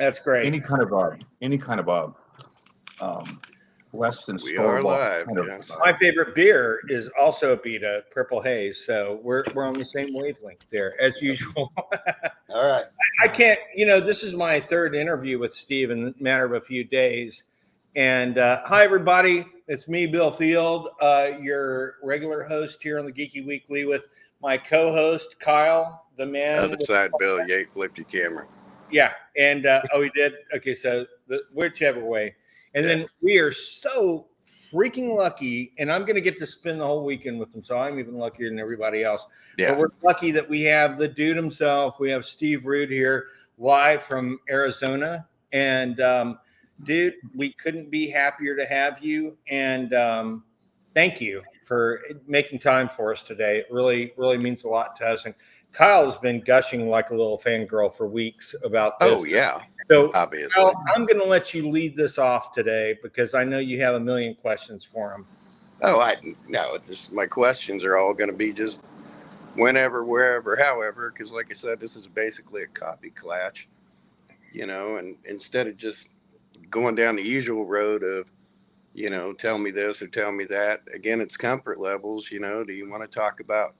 That's great. Any kind of less than We are live. kind of, Yes. My favorite beer is also a Beta Purple Haze, so we're on the same wavelength there as usual. All right. I can't, this is my third interview with Steve in a matter of a few days. And hi, everybody. It's me, Bill Field, your regular host here on the Geeky Weekly with my co-host, Kyle, the man. Other side, Bill. You flipped your camera. Yeah. And, he did. Okay. So whichever way. And then we are so freaking lucky, and I'm going to get to spend the whole weekend with them, so I'm even luckier than everybody else. Yeah. But we're lucky that we have the dude himself. We have Steve Rude here live from Arizona. And, dude, we couldn't be happier to have you. And thank you for making time for us today. It really, really means a lot to us. And Kyle has been gushing like a little fangirl for weeks about this. Oh, yeah. So, Obviously. Kyle, I'm going to let you lead this off today because I know you have a million questions for him. Oh, just my questions are all going to be just whenever, wherever, however, because like I said, this is basically a copy clutch, and instead of just going down the usual road of, tell me this or tell me that, again, it's comfort levels. Do you want to talk about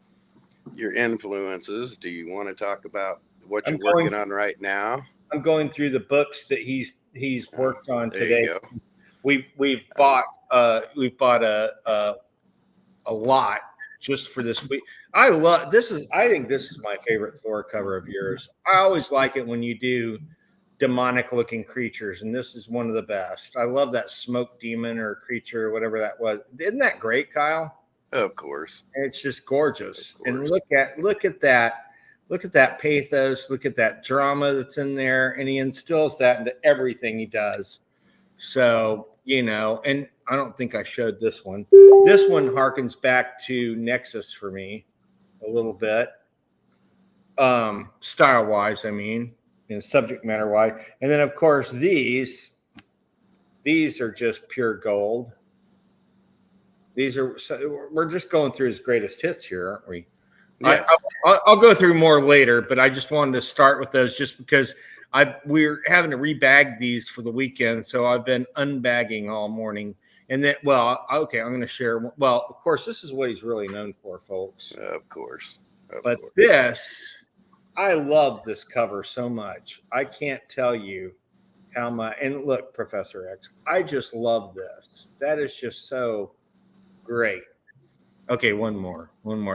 your influences? Do you want to talk about what you're working on right now? I'm going through the books that he's worked on There today. you go. We've bought a lot just for this week. I think this is my favorite Thor cover of yours. I always like it when you do demonic looking creatures, and this is one of the best. I love that smoke demon or creature or whatever that was. Isn't that great, Kyle? Of course. And it's just gorgeous. And look at that. Look at that pathos. Look at that drama that's in there. And he instills that into everything he does. So, and I don't think I showed this one. This one harkens back to Nexus for me a little bit. Style wise, subject matter wise. And then, of course, these are just pure gold. We're just going through his greatest hits here, aren't we? Yeah. I'll go through more later, but I just wanted to start with those just because we're having to rebag these for the weekend. So I've been unbagging all morning. And then, I'm going to share. Well, of course, this is what he's really known for, folks. Of course. This, I love this cover so much. I can't tell you how much. And look, Professor X, I just love this. That is just so great. Okay, one more.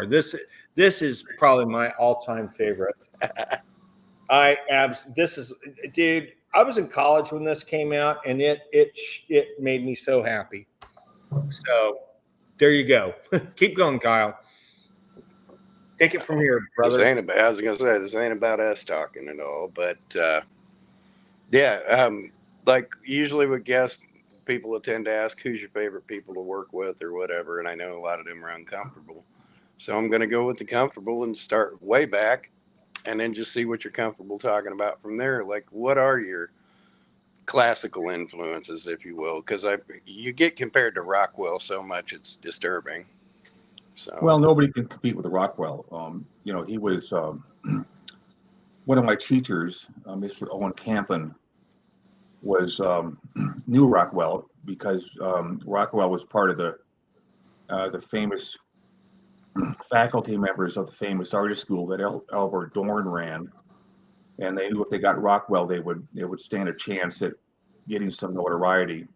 This is probably my all-time favorite. Dude, I was in college when this came out, and it made me so happy. So there you go. Keep going, Kyle. Take it from here, brother. I was gonna say this ain't about us talking at all, but like usually with guests, people will tend to ask who's your favorite people to work with or whatever, and I know a lot of them are uncomfortable. So I'm going to go with the comfortable and start way back and then just see what you're comfortable talking about from there. Like, what are your classical influences, if you will? Because you get compared to Rockwell so much, it's disturbing. So, well, nobody can compete with Rockwell. He was one of my teachers, Mr. Owen Campen, knew Rockwell because Rockwell was part of the famous faculty members of the famous artist school that Albert Dorn ran, and they knew if they got Rockwell, they would stand a chance at getting some notoriety.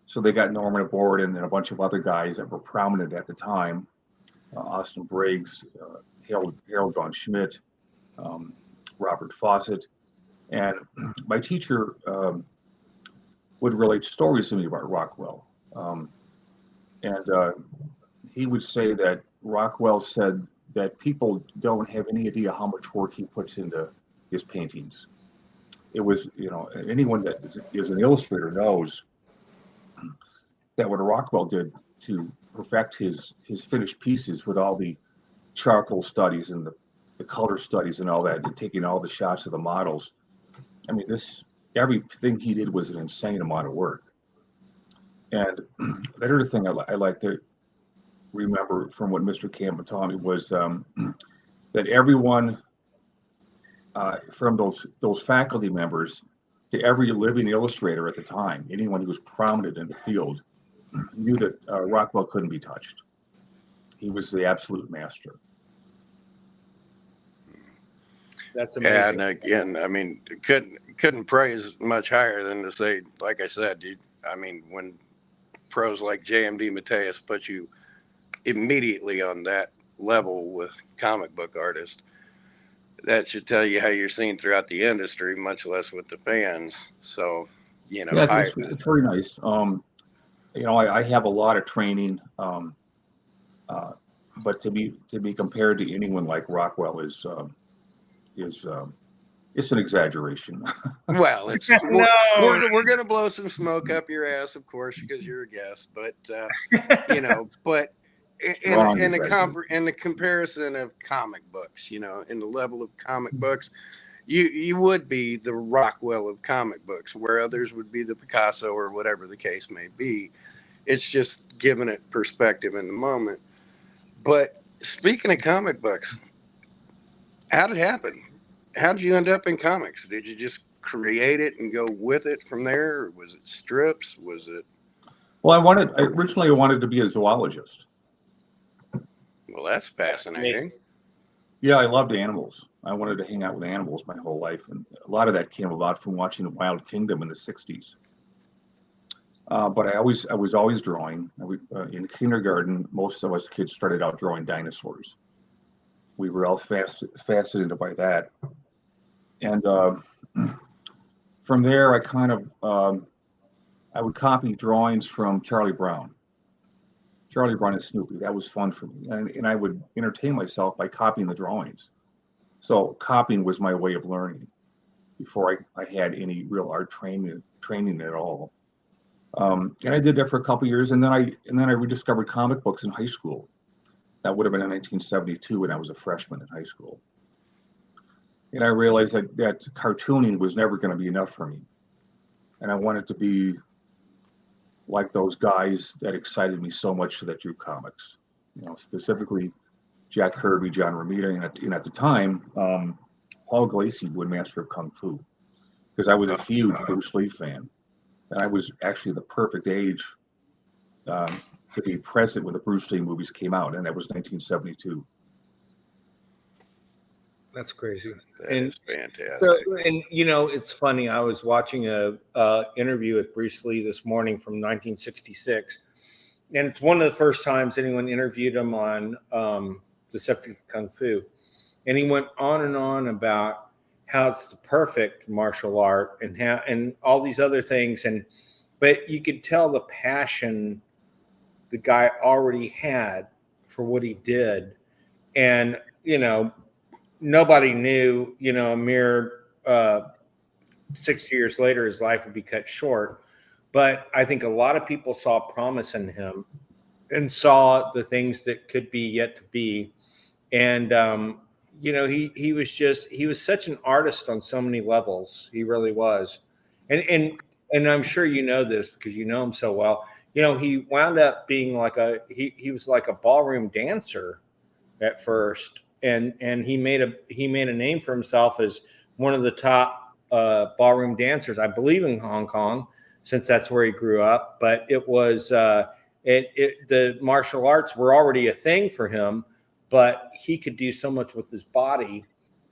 So they got Norman aboard and a bunch of other guys that were prominent at the time, Austin Briggs, Harold von Schmidt, Robert Fawcett, and my teacher would relate stories to me about Rockwell, and he would say that Rockwell said that people don't have any idea how much work he puts into his paintings. It was, anyone that is an illustrator knows that what Rockwell did to perfect his finished pieces with all the charcoal studies and the color studies and all that, and taking all the shots of the models. Everything he did was an insane amount of work. And the other thing I like to remember from what Mr. Campbell taught me was that everyone from those faculty members to every living illustrator at the time, anyone who was prominent in the field, knew that Rockwell couldn't be touched. He was the absolute master. That's Yeah, amazing. and again, I mean, couldn't praise much higher than to say, like I said, I mean, when pros like JMD Mateus put you immediately on that level with comic book artists, that should tell you how you're seen throughout the industry, much less with the fans. So, you know, Yeah, it's very nice. You know, I have a lot of training, but to be compared to anyone like Rockwell is it's an exaggeration. well, it's No. we're gonna blow some smoke up your ass, of course, because you're a guest. But you know, but in the comparison of comic books, you know, in the level of comic books, you would be the Rockwell of comic books, where others would be the Picasso or whatever the case may be. It's just giving it perspective in the moment. But speaking of comic books, how did it happen? How did you end up in comics? Did you just create it and go with it from there? Or was it strips? Was it? Well, originally I wanted to be a zoologist. Well, that's fascinating. Yeah, I loved animals. I wanted to hang out with animals my whole life, and a lot of that came about from watching Wild Kingdom in the '60s. But I was always drawing. In kindergarten, most of us kids started out drawing dinosaurs. We were all fascinated by that, and from there, I kind of I would copy drawings from Charlie Brown and Snoopy. That was fun for me, and I would entertain myself by copying the drawings. So copying was my way of learning before I had any real art training at all. And I did that for a couple of years, and then I rediscovered comic books in high school. That would have been in 1972 when I was a freshman in high school. And I realized that cartooning was never going to be enough for me. And I wanted to be like those guys that excited me so much that drew comics. You know, specifically Jack Kirby, John Romita, and at the time, Paul Glacy would Master of Kung Fu, because I was a huge Bruce Lee fan. And I was actually the perfect age to be present when the Bruce Lee movies came out, and that was 1972. That's crazy. That is fantastic. So, and you know, it's funny. I was watching a interview with Bruce Lee this morning from 1966, and it's one of the first times anyone interviewed him on the subject of Kung Fu, and he went on and on about how it's the perfect martial art and all these other things, but you could tell the passion the guy already had for what he did, and you know. Nobody knew, you know, a mere 60 years later, his life would be cut short. But I think a lot of people saw promise in him and saw the things that could be yet to be. And, you know, he was such an artist on so many levels. He really was. And I'm sure you know this because you know him so well. You know, he wound up being like he was like a ballroom dancer at first. And he made a name for himself as one of the top ballroom dancers, I believe, in Hong Kong, since that's where he grew up. But it was the martial arts were already a thing for him, but he could do so much with his body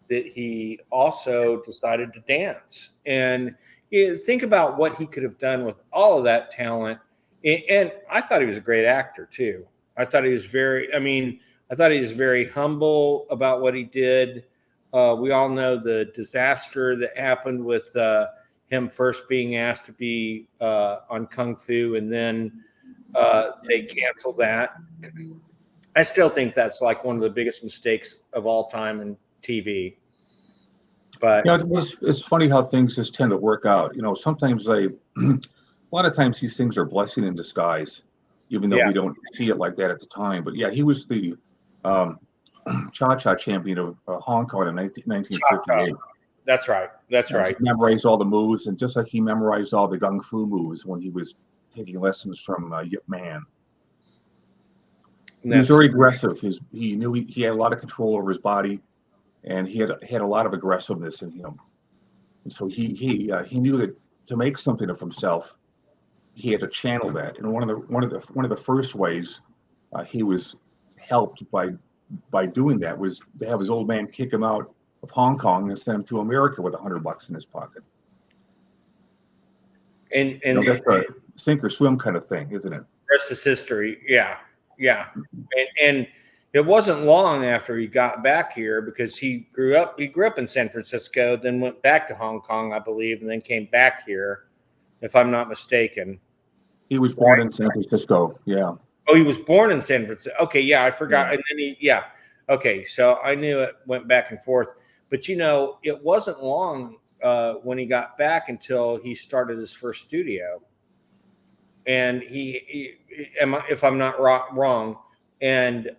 that he also decided to dance. And think about what he could have done with all of that talent. And I thought he was a great actor too. I thought he was very humble about what he did. We all know the disaster that happened with him first being asked to be on Kung Fu, and then they canceled that. I still think that's like one of the biggest mistakes of all time in TV. But yeah, it's funny how things just tend to work out. You know, sometimes a lot of times these things are blessing in disguise, even though we don't see it like that at the time. But yeah, he was the Cha-Cha champion of Hong Kong in 1958. That's right. That's right. He memorized all the moves, and just like he memorized all the Kung Fu moves when he was taking lessons from Yip Man. He was very aggressive. He knew he had a lot of control over his body, and he had a lot of aggressiveness in him. And so he knew that to make something of himself, he had to channel that. And one of the first ways he was helped by doing that was to have his old man kick him out of Hong Kong and send him to America with $100 in his pocket. And that's a sink or swim kind of thing, isn't it? Rest is history. Yeah. And it wasn't long after he got back here, because he grew up in San Francisco, then went back to Hong Kong, I believe, and then came back here, if I'm not mistaken. He was born in San Francisco. Yeah. Oh, he was born in San Francisco. Okay, yeah, I forgot. Yeah. And then okay, so I knew it went back and forth. But it wasn't long when he got back until he started his first studio. And if I'm not wrong, and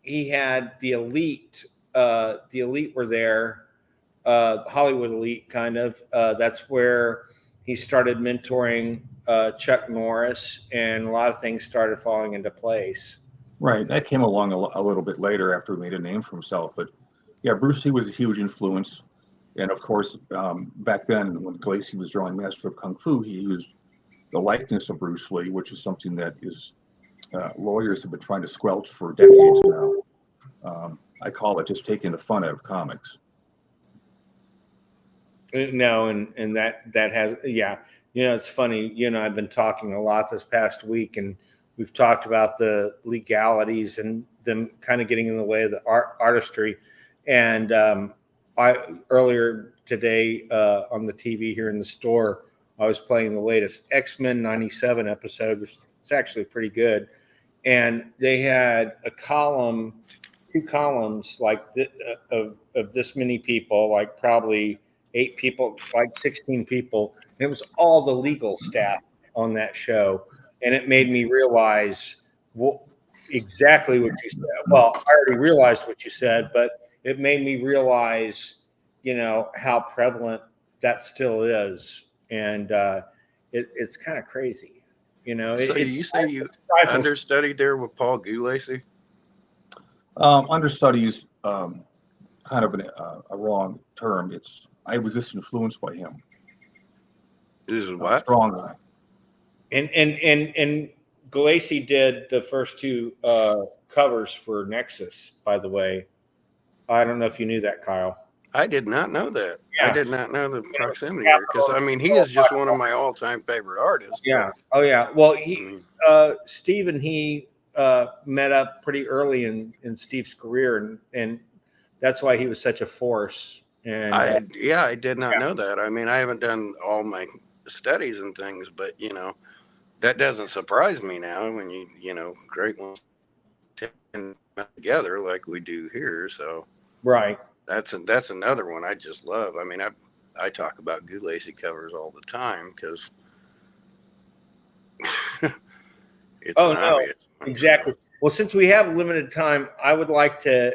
he had the elite. The elite were there, Hollywood elite, kind of. That's where he started mentoring Chuck Norris, and a lot of things started falling into place. Right, that came along a little bit later after he made a name for himself. But yeah, Bruce Lee was a huge influence, and of course, back then when Gacy was drawing Master of Kung Fu, he used the likeness of Bruce Lee, which is something that is lawyers have been trying to squelch for decades now. I call it just taking the fun out of comics. No, and that has, yeah. It's funny. I've been talking a lot this past week, and we've talked about the legalities and them kind of getting in the way of the artistry. And I earlier today on the TV here in the store, I was playing the latest X-Men 97 episode, which is actually pretty good. And they had a column, 2 columns, like of this many people, like probably 8 people, like 16 people. It was all the legal staff on that show. And it made me realize exactly what you said. Well, I already realized what you said, but it made me realize, how prevalent that still is. And it's kind of crazy, So you say you understudied there with Paul Levitz? Understudies, kind of a wrong term. I was just influenced by him. This is what? Strongly. And Gacy did the first 2 covers for Nexus, by the way. I don't know if you knew that, Kyle. I did not know that. Yeah. I did not know the proximity there, because he is just one of my all-time favorite artists. Yeah. Oh yeah. Well, Steve and he met up pretty early in Steve's career, and that's why he was such a force. And I did not know that. I haven't done all my studies and things, but that doesn't surprise me now when great ones together like we do here. So right. That's another one I just love. I talk about Gacy covers all the time because it's obvious. Exactly. Well, since we have limited time, I would like to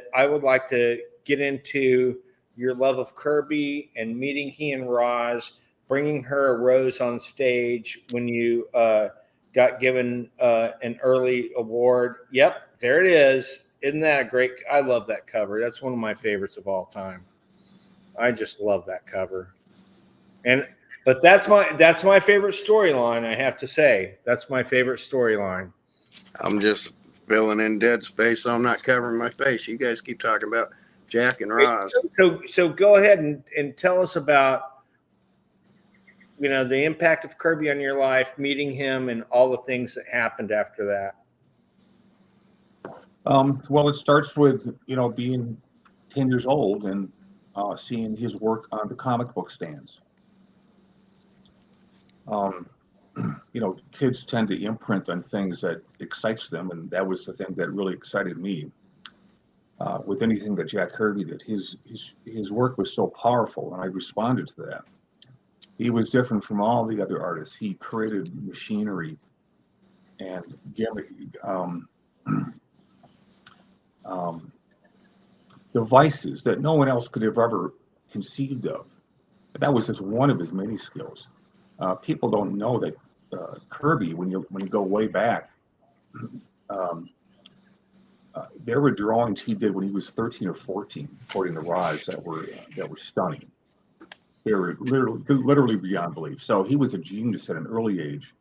get into your love of Kirby and meeting he and Roz, bringing her a rose on stage when you got given an early award. Yep, there it is. Isn't that great? I love that cover. That's one of my favorites of all time. I just love that cover. But that's my favorite storyline, I have to say. That's my favorite storyline. I'm just filling in dead space, so I'm not covering my face. You guys keep talking about Jack and Roz. So go ahead and tell us about the impact of Kirby on your life, meeting him, and all the things that happened after that. Well, it starts with, being 10 years old and seeing his work on the comic book stands. Kids tend to imprint on things that excites them, and that was the thing that really excited me. With anything that Jack Kirby did, his work was so powerful, and I responded to that. He was different from all the other artists. He created machinery and devices that no one else could have ever conceived of. That was just one of his many skills. People don't know that Kirby, when you go way back, there were drawings he did when he was 13 or 14, according to Roz, that were stunning. They were literally beyond belief. So he was a genius at an early age.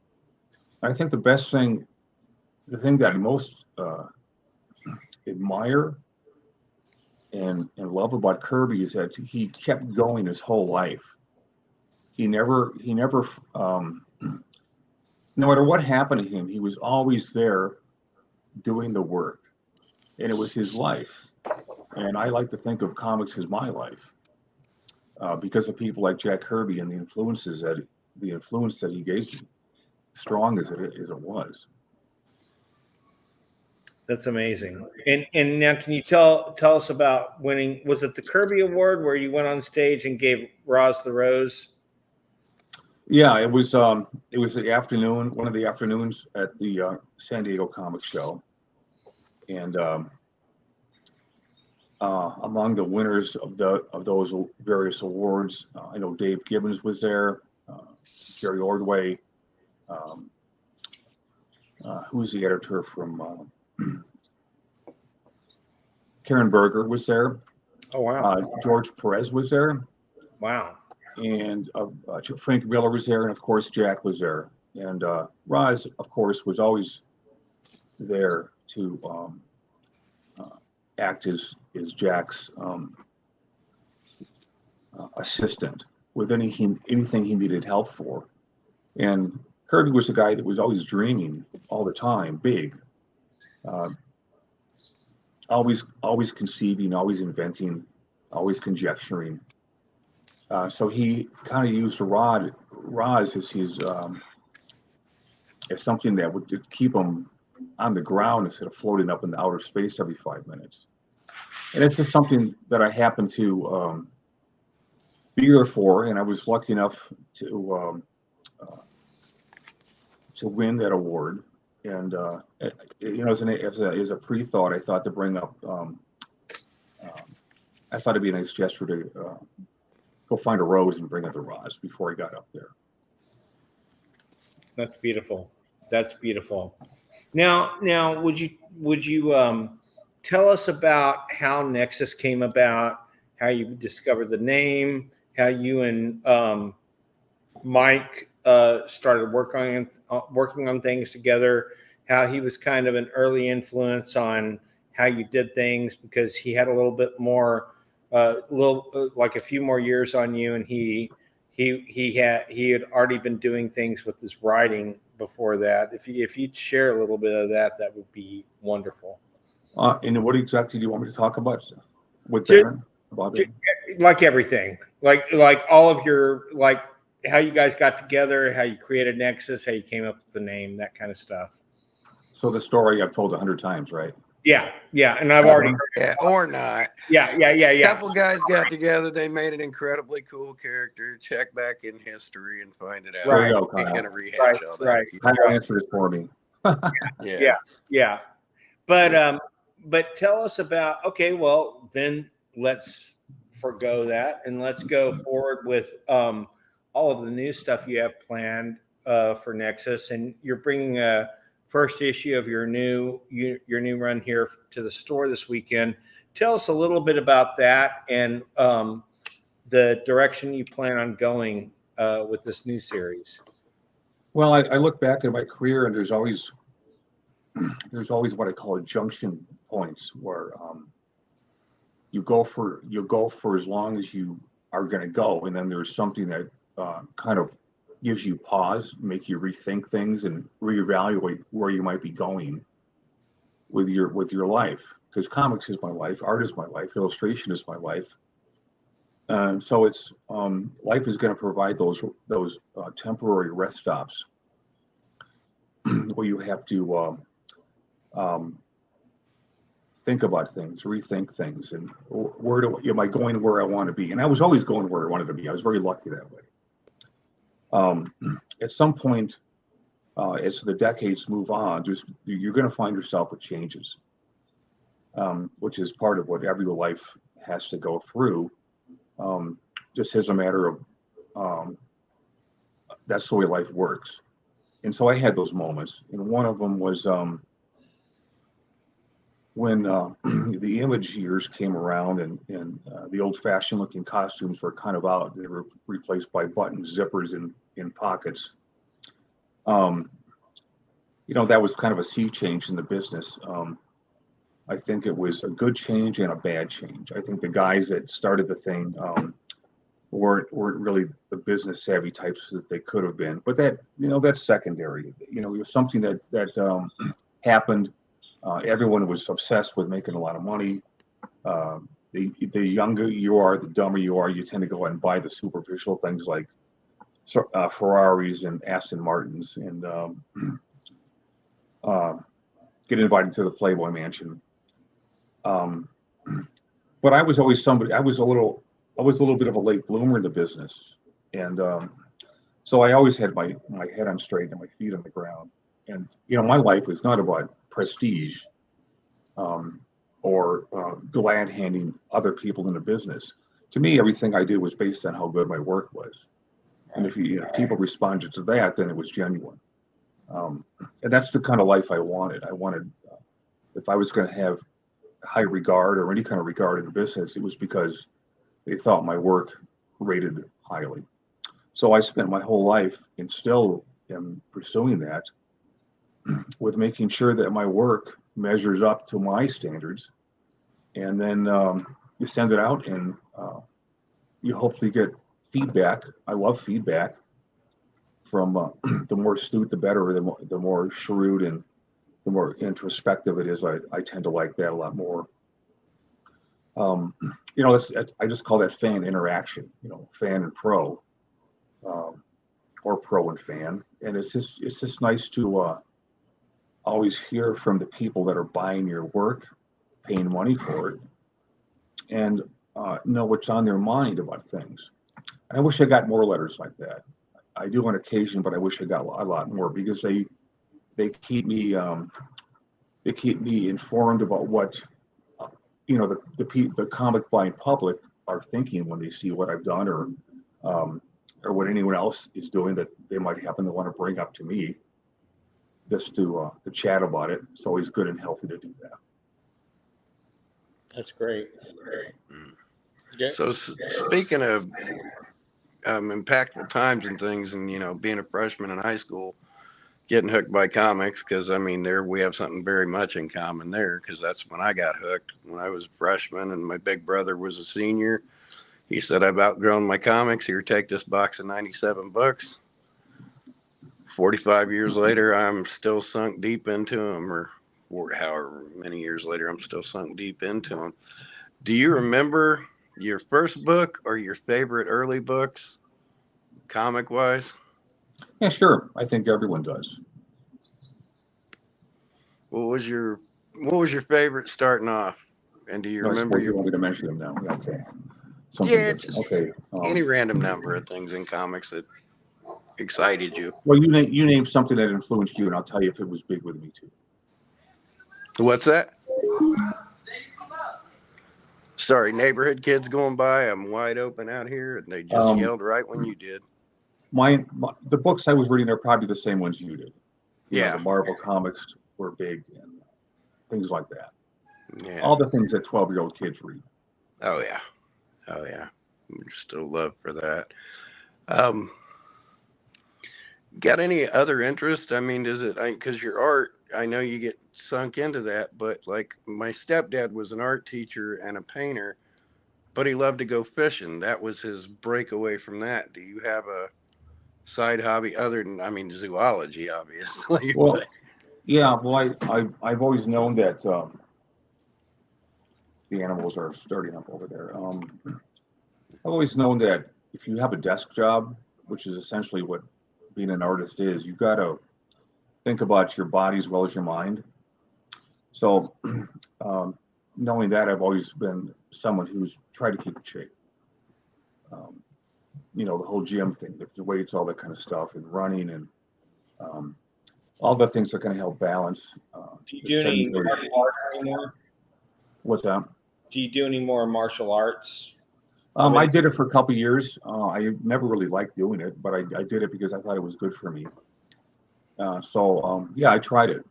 I think the thing that I most admire and love about Kirby is that he kept going his whole life. He never, no matter what happened to him, he was always there doing the work, and it was his life. And I like to think of comics as my life because of people like Jack Kirby and the influence that he gave me, strong as it was. That's amazing. And now, can you tell us about winning? Was it the Kirby Award where you went on stage and gave Roz the Rose? Yeah, it was the afternoon, one of the afternoons at the San Diego Comic Show, and among the winners of those various awards, I know Dave Gibbons was there, Jerry Ordway, who's the editor from Karen Berger was there. Oh wow! George Perez was there. Wow. And Frank Miller was there, and of course Jack was there, and Roz, of course, was always there to act as Jack's assistant with anything he needed help for. And Kirby was a guy that was always dreaming all the time, big, always conceiving, always inventing, always conjecturing. So he kind of used Roz as his as something that would keep him on the ground instead of floating up in the outer space every 5 minutes. And it's just something that I happened to be there for, and I was lucky enough to win that award. And as a pre-thought, I thought to bring up. I thought it'd be a nice gesture to go find a rose and bring it to Roz before he got up there. That's beautiful. That's beautiful. Now, would you tell us about how Nexus came about, how you discovered the name, how you and Mike started working on things together, how he was kind of an early influence on how you did things because he had a little bit more, like a few more years on you, and he had already been doing things with his writing before that. If you'd share a little bit of that, that would be wonderful. And what exactly do you want me to talk about with Darren? Like everything, like all of your, like how you guys got together, how you created Nexus, how you came up with the name, that kind of stuff. So the story I've told 100 times, right? Yeah, and I've already heard it. Yeah, or not. Yeah. A couple guys got together. They made an incredibly cool character. Check back in history and find it out. Right. I ain't gonna rehash all that. Right. Kyle answered it for me. Yeah. But tell us about. Okay, well then let's forgo that and let's go forward with all of the new stuff you have planned for Nexus, and you're bringing a first issue of your new run here to the store this weekend. Tell us a little bit about that and the direction you plan on going with this new series. Well, I look back at my career, and there's always what I call junction points where you go for as long as you are going to go, and then there's something that kind of gives you pause, make you rethink things and reevaluate where you might be going with your life. Because comics is my life, art is my life, illustration is my life. So it's life is going to provide those temporary rest stops where you have to think about things, rethink things, and am I going where I want to be? And I was always going where I wanted to be. I was very lucky that way. At some point, as the decades move on, you're going to find yourself with changes, which is part of what every life has to go through. Just as a matter of that's the way life works. And so I had those moments, and one of them was when the Image years came around and the old-fashioned looking costumes were kind of out. They were replaced by button zippers in pockets. That was kind of a sea change in the business. I think it was a good change and a bad change. I think the guys that started the thing weren't really the business savvy types that they could have been. But that's secondary. It was something that happened. Everyone was obsessed with making a lot of money. The younger you are, the dumber you are. You tend to go out and buy the superficial things like Ferraris and Aston Martins, and get invited to the Playboy Mansion. But I was always somebody. I was a little bit of a late bloomer in the business, and so I always had my head on straight and my feet on the ground. And my life was not about prestige or glad handing other people in the business. To me, everything I did was based on how good my work was. And if people responded to that, then it was genuine. And that's the kind of life I wanted. I wanted, if I was going to have high regard or any kind of regard in the business, it was because they thought my work rated highly. So I spent my whole life and still am pursuing that, with making sure that my work measures up to my standards. And then you send it out and you hopefully get feedback. I love feedback from the more astute, the better, the more shrewd and the more introspective it is. I tend to like that a lot more. I just call that fan interaction, fan and pro, or pro and fan. And it's just nice to always hear from the people that are buying your work, paying money for it, and know what's on their mind about things. And I wish I got more letters like that. I do on occasion, but I wish I got a lot more, because they keep me informed about what the comic buying public are thinking when they see what I've done or what anyone else is doing that they might happen to want to bring up to me, just to chat about it. It's always good and healthy to do that. That's great. Yeah. So speaking of impactful times and things, and being a freshman in high school, getting hooked by comics, because there we have something very much in common there, because that's when I got hooked, when I was a freshman and my big brother was a senior. He said, "I've outgrown my comics. Here, take this box of 97 books." 45 years later, I'm still sunk deep into them, or however many years later, I'm still sunk deep into them. Do you remember your first book or your favorite early books, comic-wise? Yeah, sure. I think everyone does. What was your favorite starting off? And do you remember you want me to mention them now? Okay. Just any random number of things in comics that excited you. Well, you name something that influenced you, and I'll tell you if it was big with me too. What's that? Sorry, neighborhood kids going by. I'm wide open out here, and they just yelled right when you did. The books I was reading are probably the same ones you did. The Marvel comics were big and things like that. Yeah. All the things that 12-year-old kids read. Oh yeah. Still love for that. Got any other interest? Does it? Because your art, I know you get sunk into that, but like my stepdad was an art teacher and a painter, but he loved to go fishing. That was his breakaway from that. Do you have a side hobby other than, zoology, obviously? Well, yeah. Well, I've always known that the animals are starting up over there. I've always known that if you have a desk job, which is essentially what being an artist is, you've got to think about your body as well as your mind. So knowing that, I've always been someone who's tried to keep in shape. The whole gym thing, the weights, all that kind of stuff, and running, and all the things that are going to help balance. Do you do any martial arts anymore? What's that? Do you do any more martial arts? I did it for a couple of years. I never really liked doing it, but I did it because I thought it was good for me. I tried it.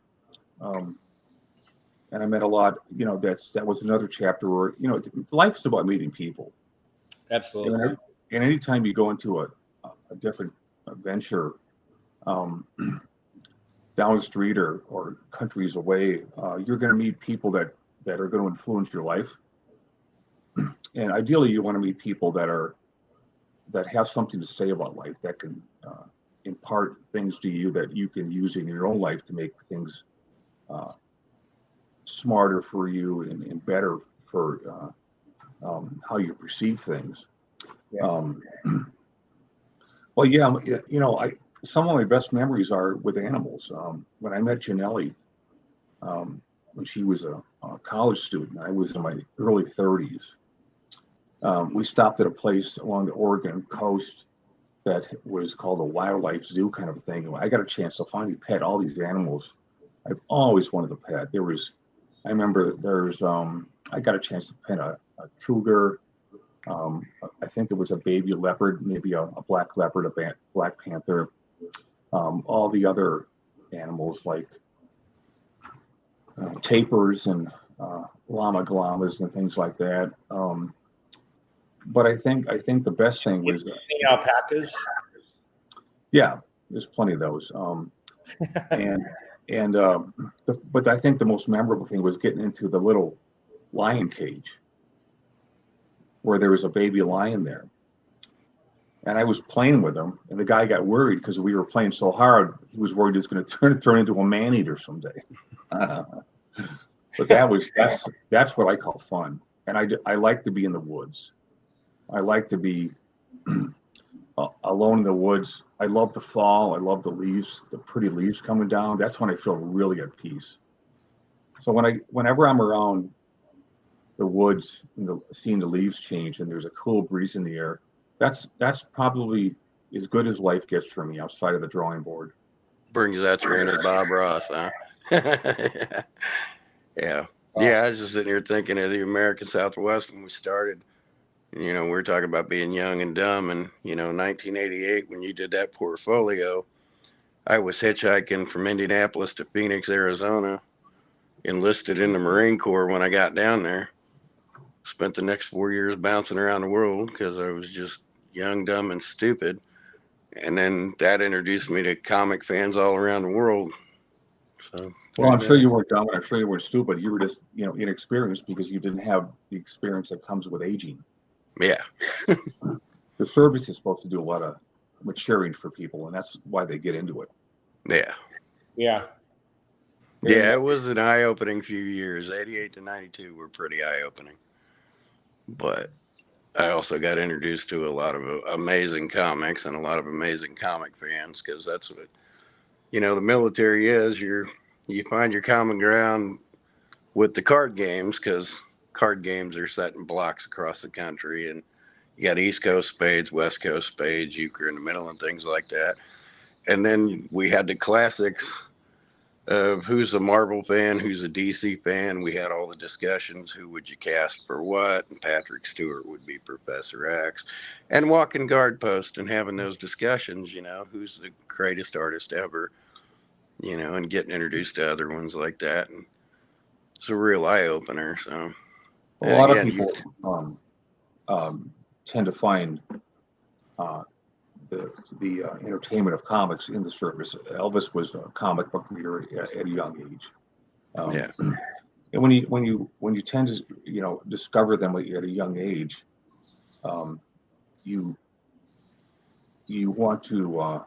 and I met a lot. That was another chapter where life is about meeting people. Absolutely. And anytime you go into a different venture, down the street or countries away, you're going to meet people that are going to influence your life. And ideally, you want to meet people that have something to say about life, that can impart things to you that you can use in your own life to make things smarter for you and better for how you perceive things. Yeah. Well, yeah, some of my best memories are with animals. When I met Janelli, when she was a college student, I was in my early 30s. We stopped at a place along the Oregon coast that was called a wildlife zoo kind of thing. I got a chance to finally pet all these animals I've always wanted to pet. I got a chance to pet a cougar. I think it was a baby leopard, maybe a black leopard, a black panther. All the other animals like tapirs and llamas and things like that. But I think the best thing was Any alpacas? Yeah, there's plenty of those. But I think the most memorable thing was getting into the little lion cage where there was a baby lion there. And I was playing with him, and the guy got worried because we were playing so hard. He was worried he was going to turn into a man-eater someday. But that's what I call fun. And I like to be in the woods. I like to be alone in the woods. I love the fall. I love the leaves, the pretty leaves coming down. That's when I feel really at peace. So whenever I'm around the woods and seeing the leaves change and there's a cool breeze in the air, that's probably as good as life gets for me outside of the drawing board. Brings out your inner Bob Ross, huh? Yeah. Yeah, I was just sitting here thinking of the American Southwest when we started. We were talking about being young and dumb. And, 1988, when you did that portfolio, I was hitchhiking from Indianapolis to Phoenix, Arizona, enlisted in the Marine Corps when I got down there. Spent the next 4 years bouncing around the world because I was just young, dumb, and stupid. And then that introduced me to comic fans all around the world. So, well, I'm sure you weren't dumb, and I'm sure you weren't stupid. You were just, inexperienced because you didn't have the experience that comes with aging. Yeah. The service is supposed to do a lot of maturing for people, and that's why they get into it. Yeah. Yeah. Yeah, it was an eye-opening few years. 88 to 92 were pretty eye-opening. But I also got introduced to a lot of amazing comics and a lot of amazing comic fans, because that's what, the military is. You find your common ground with the card games, because card games are set in blocks across the country, and you got East Coast spades, West Coast spades, euchre in the middle, and things like that. And then we had the classics of who's a Marvel fan, who's a DC fan. We had all the discussions, who would you cast for what, and Patrick Stewart would be Professor X, and walking guard post and having those discussions, who's the greatest artist ever, and getting introduced to other ones like that. And it's a real eye-opener. So a lot of people tend to find the entertainment of comics in the service. Elvis was a comic book reader at a young age. Yeah. And when you tend to discover them at a young age, you want to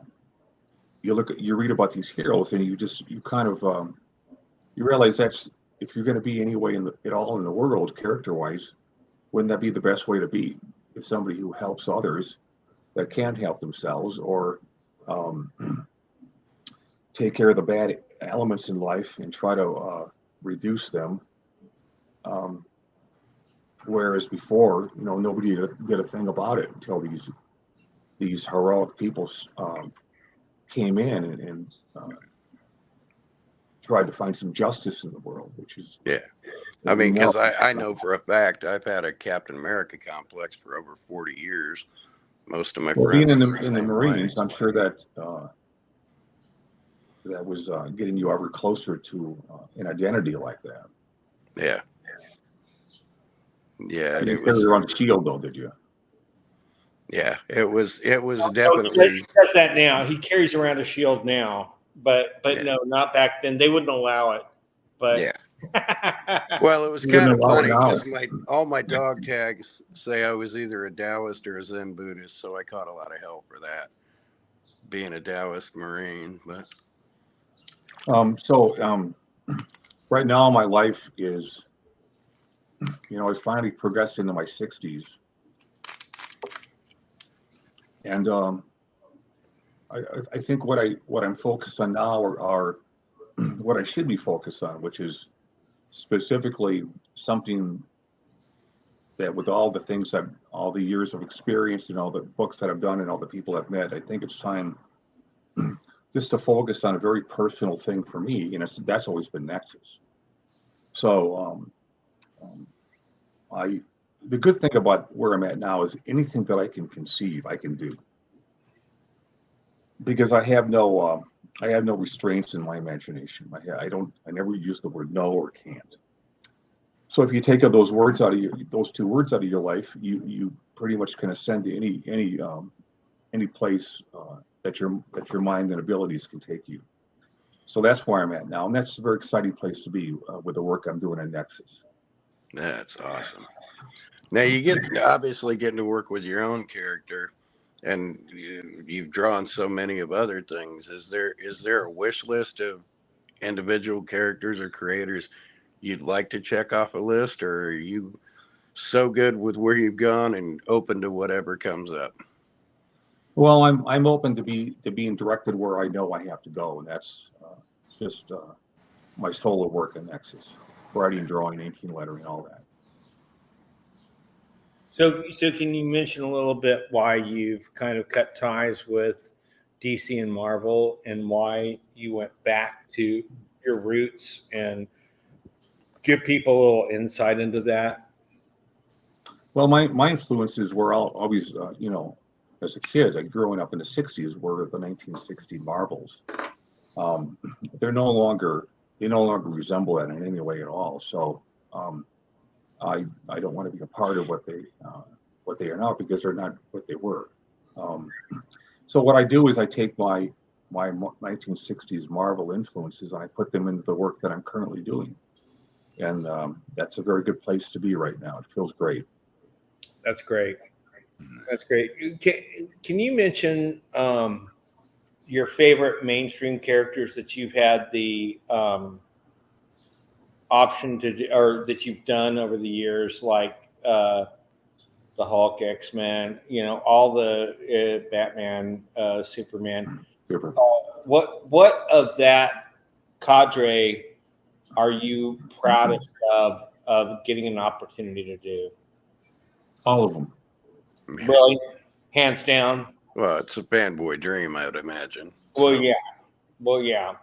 you read about these heroes, and you kind of you realize that's, if you're going to be anyway at all in the world character-wise, wouldn't that be the best way to be? If somebody who helps others that can't help themselves, or take care of the bad elements in life and try to reduce them. Whereas before, nobody did a thing about it until these heroic people came in and tried to find some justice in the world, which is, yeah. I mean, because I know for a fact I've had a Captain America complex for over 40 years. Most of my friends being in the Marines, I'm sure that that was getting you ever closer to an identity like that. Yeah. Yeah. You It didn't carry was, around a shield, though, did you? yeah, it was He definitely, does that now. He carries around a shield now, but yeah. no, not back then. They wouldn't allow it. But Yeah. Well, it was You wouldn't kind of allow it funny now. because all my dog tags say I was either a Taoist or a Zen Buddhist, so I caught a lot of hell for that, being a Taoist Marine. But Right now my life is, I finally progressed into my 60s, and I think what I'm focused on now are what I should be focused on, which is specifically something that, with all the things all the years of experience and all the books that I've done and all the people I've met, I think it's time just to focus on a very personal thing for me, and that's always been Nexus. So the good thing about where I'm at now is anything that I can conceive, I can do, because I have no restraints in my imagination. I never use the word no or can't. So if you take those two words out of your life, you pretty much can ascend to any place that your mind and abilities can take you. So that's where I'm at now, and that's a very exciting place to be with the work I'm doing at Nexus. that's awesome. Now you obviously getting to work with your own character, and you've drawn so many of other things. Is there a wish list of individual characters or creators you'd like to check off a list, or are you so good with where you've gone and open to whatever comes up? Well, I'm open to being directed where I know I have to go, and that's just my solo work in Nexus, writing, drawing, inking, lettering, all that. so can you mention a little bit why you've kind of cut ties with DC and Marvel, and why you went back to your roots, and give people a little insight into that? Well, my influences were always, as a kid, growing up in the 60s, were the 1960 Marvels. They no longer resemble that in any way at all. So I don't want to be a part of what they are now, because they're not what they were. So what I do is I take my 1960s Marvel influences and I put them into the work that I'm currently doing, and that's a very good place to be right now. It feels great. That's great. That's great. Can you mention your favorite mainstream characters that you've had the option to do, or that you've done over the years, like the Hulk, X-Men, all the Batman, Superman. Super. What of that cadre are you proudest of getting an opportunity to do? All of them. Really, hands down. Well, it's a fanboy dream, I would imagine. Well, yeah. Well, yeah.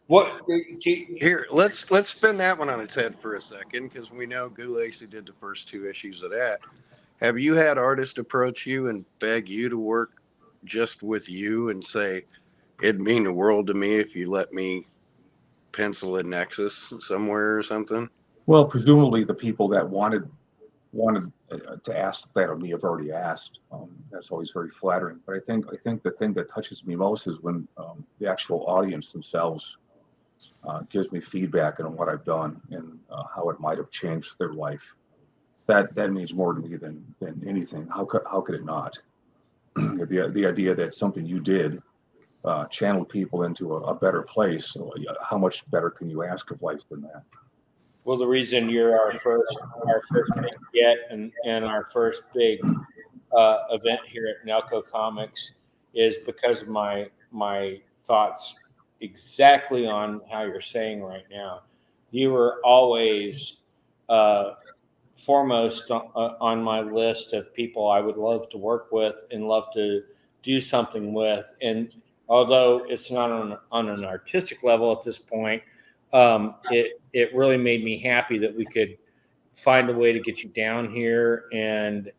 What? Here, let's spin that one on its head for a second, because we know Goo Lacey did the first 2 issues of that. Have you had artists approach you and beg you to work just with you and say, it'd mean the world to me if you let me pencil in Nexus somewhere or something? Well, presumably the people that wanted to ask that of me have already asked. That's always very flattering. But I think the thing that touches me most is when the actual audience themselves gives me feedback on what I've done and how it might have changed their life. That means more to me than anything. How could it not? The idea that something you did channeled people into a better place. So how much better can you ask of life than that? Well, the reason you're our first big get and our first big event here at Nelco Comics is because of my thoughts exactly on how you're saying right now. You were always foremost on my list of people I would love to work with and love to do something with. And although it's not on an artistic level at this point, it really made me happy that we could find a way to get you down here. And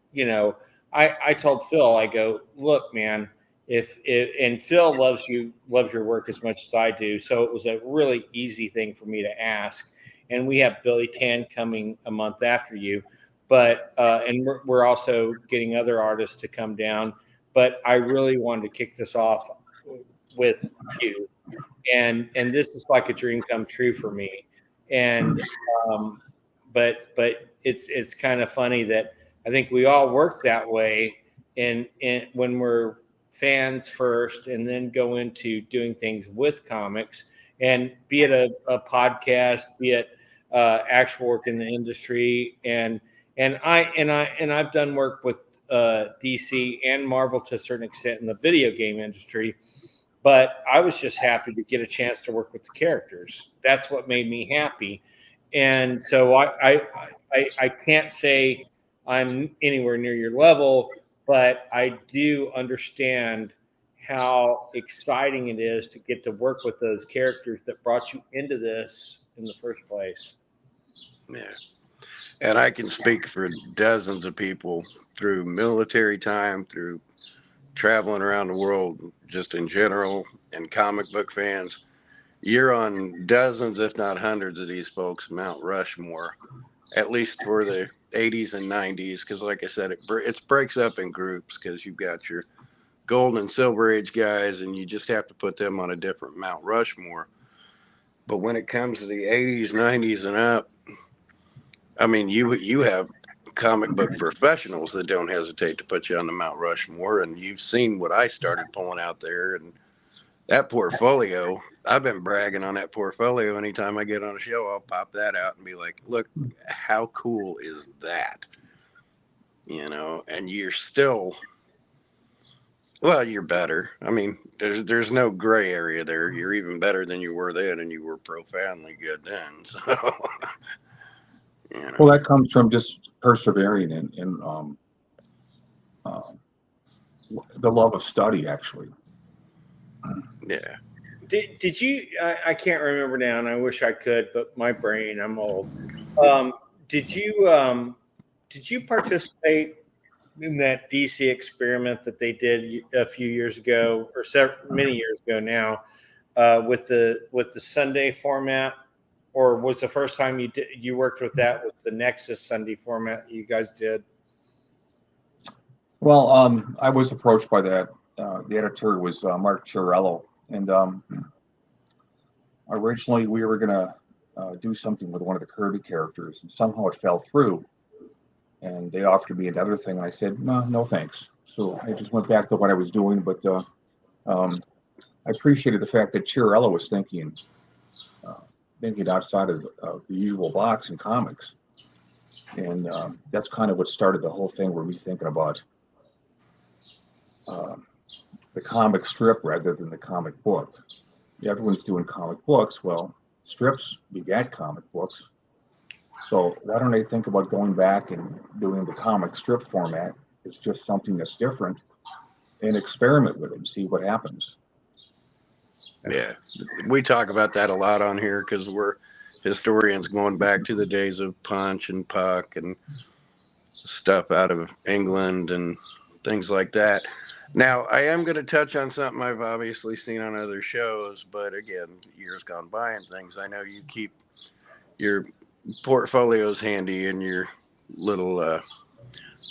I told Phil, I go, look, man, and Phil loves your work as much as I do, so it was a really easy thing for me to ask. and we have Billy Tan coming a month after you. But and we're also getting other artists to come down. But I really wanted to kick this off with you, and this is like a dream come true for me. And but it's kind of funny that I think we all work that way, and when we're fans first, and then go into doing things with comics, and be it a podcast, be it actual work in the industry, and I've done work with DC and Marvel to a certain extent in the video game industry, but I was just happy to get a chance to work with the characters. That's what made me happy, and so I can't say I'm anywhere near your level, but I do understand how exciting it is to get to work with those characters that brought you into this in the first place. Yeah. And I can speak for dozens of people through military time, through traveling around the world, just in general, and comic book fans. You're on dozens, if not hundreds, of these folks, Mount Rushmore, at least for the 80s and 90s. Because like I said, it breaks up in groups, because you've got your gold and silver age guys, and you just have to put them on a different Mount Rushmore. But when it comes to the 80s, 90s, and up, I mean, you have comic book professionals that don't hesitate to put you on the Mount Rushmore, and you've seen what I started pulling out there, and that portfolio, I've been bragging on that portfolio. Anytime I get on a show, I'll pop that out and be like, look, how cool is that? You know, and you're still, well, you're better. I mean, there's no gray area there. You're even better than you were then, and you were profoundly good then. So, you know. Well, that comes from just persevering in the love of study, actually. Yeah. Did you? I can't remember now, and I wish I could, but my brain, I'm old. Did you participate in that DC experiment that they did a few years ago, or many years ago now, with the Sunday format? Or was the first time you worked with that with the Nexus Sunday format you guys did? Well, I was approached by that. The editor was Mark Chiarello, and originally we were going to do something with one of the Kirby characters, and somehow it fell through. And they offered me another thing, and I said, no thanks. So I just went back to what I was doing, but I appreciated the fact that Chiarello was thinking outside of the usual box in comics. And that's kind of what started the whole thing, where me thinking about the comic strip rather than the comic book. Everyone's doing comic books. Well, strips begat comic books. So why don't I think about going back and doing the comic strip format? It's just something that's different, and experiment with it and see what happens. Yeah, we talk about that a lot on here, because we're historians going back to the days of Punch and Puck and stuff out of England and things like that. Now, I am going to touch on something I've obviously seen on other shows, but again, years gone by and things. I know you keep your portfolios handy and your little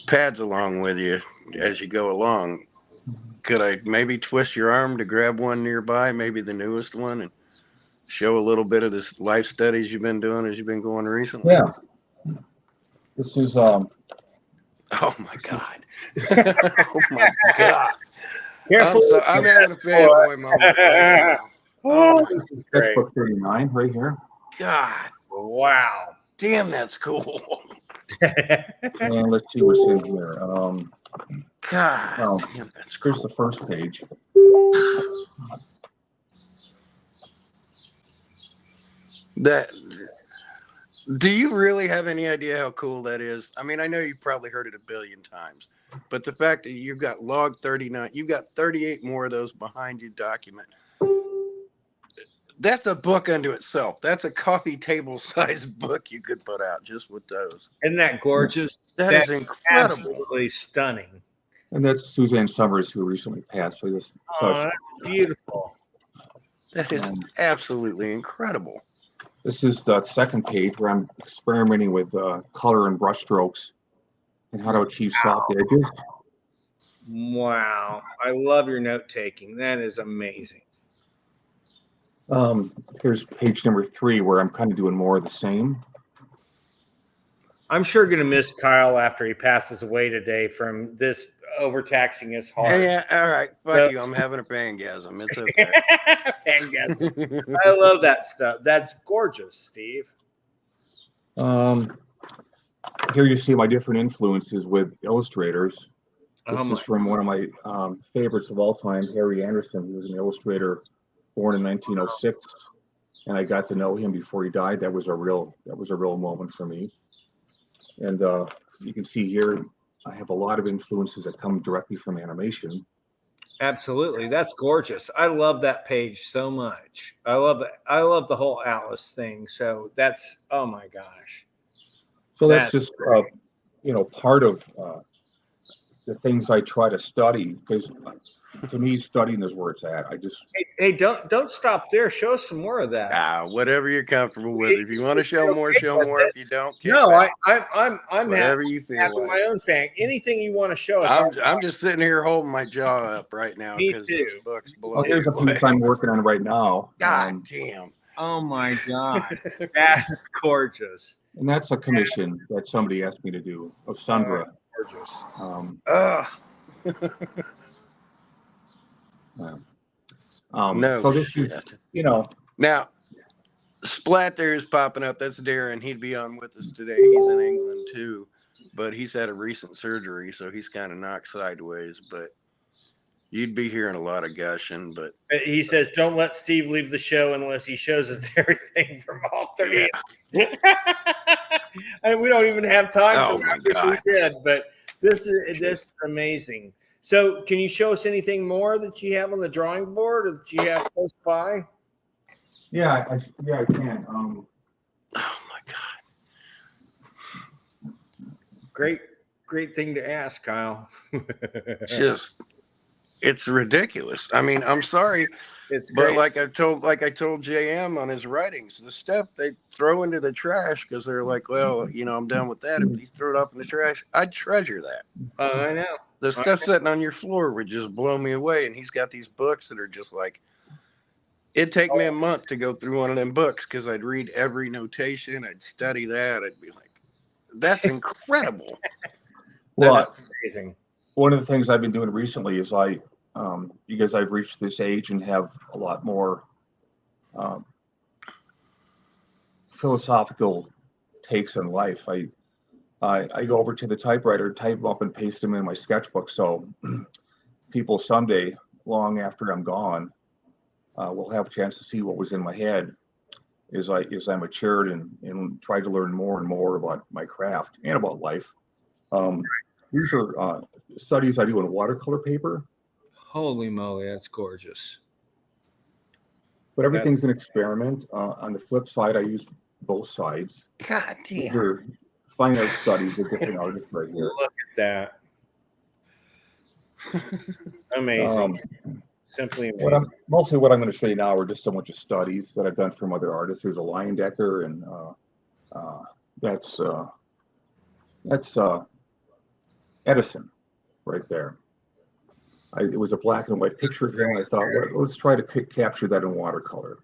pads along with you as you go along. Could I maybe twist your arm to grab one nearby, maybe the newest one, and show a little bit of this life studies you've been doing as you've been going recently? Yeah. This is Oh my God. Oh my God. Careful. I'm having a fanboy moment right now. Oh, this is great. Sketchbook 39 right here. God. Wow. Damn, that's cool. And let's see what's in here. God. Well, Damn, that's here's cool. the first page. Do you really have any idea how cool that is? I mean, I know you've probably heard it a billion times, but the fact that you've got log 39, you've got 38 more of those behind you document. That's a book unto itself. That's a coffee table size book you could put out just with those. Isn't that gorgeous? That is incredible. Absolutely stunning. And that's Suzanne Summers, who recently passed. So this, Oh, that's beautiful. That is absolutely incredible. This is the second page where I'm experimenting with color and brush strokes and how to achieve soft edges. Wow. I love your note taking. That is amazing. Here's page number 3 where I'm kind of doing more of the same. I'm sure going to miss Kyle after he passes away today from this overtaxing his heart. Yeah, all right. Fuck you. I'm having a fangasm. It's okay. Fantastic. I love that stuff. That's gorgeous, Steve. Here you see my different influences with illustrators. This is from one of my favorites of all time, Harry Anderson. He was an illustrator born in 1906, and I got to know him before he died. That was a real moment for me. And you can see here, I have a lot of influences that come directly from animation. Absolutely. That's gorgeous. I love that page so much. I love it. I love the whole Atlas thing. So that's, oh my gosh. So that's just, part of the things I try to study, because to me, studying is where it's at. I just hey, don't stop there. Show us some more of that. Whatever you're comfortable with. If you want to show more, show more. If you don't, no, back. I'm Whatever happy, you feel having like. my own fan. Anything you want to show us. I'm just sitting here holding my jaw up right now. Me because too. those books blow Oh, here's a piece I'm working on right now. God damn. Oh my God, that's gorgeous. And that's a commission that somebody asked me to do of Sundra. Gorgeous. No so this shit. is, Now, Splatter is popping up. That's Darren. He'd be on with us today. He's in England too, but he's had a recent surgery, so he's kind of knocked sideways. But you'd be hearing a lot of gushing. But He says, "Don't let Steve leave the show unless he shows us everything from all 30." Yeah. And we don't even have time for that. Wish we did, but this is amazing. So, can you show us anything more that you have on the drawing board, or that you have close by? Yeah, I can. oh my God! Great thing to ask, Kyle. It's ridiculous. I mean, I'm sorry, It's great. but like I told JM on his writings, the stuff they throw into the trash because they're like, well, I'm done with that. If you throw it up in the trash, I'd treasure that. I know. The stuff sitting on your floor would just blow me away. And he's got these books that are just like, it'd take me a month to go through one of them books because I'd read every notation. I'd study that. I'd be like, that's incredible. Well, that's amazing. One of the things I've been doing recently is because I've reached this age and have a lot more philosophical takes on life. I go over to the typewriter, type them up, and paste them in my sketchbook. So people someday, long after I'm gone, will have a chance to see what was in my head as I matured and tried to learn more and more about my craft and about life. These are studies I do in watercolor paper. Holy moly, that's gorgeous. But everything's an experiment. On the flip side, I use both sides. God damn. These are fine art studies of different artists right here. Look at that. Amazing. Simply amazing. Mostly what I'm going to show you now are just so much of studies that I've done from other artists. There's a Leyendecker, and that's Edison right there. It was a black and white picture of him, and I thought, let's try to capture that in watercolor.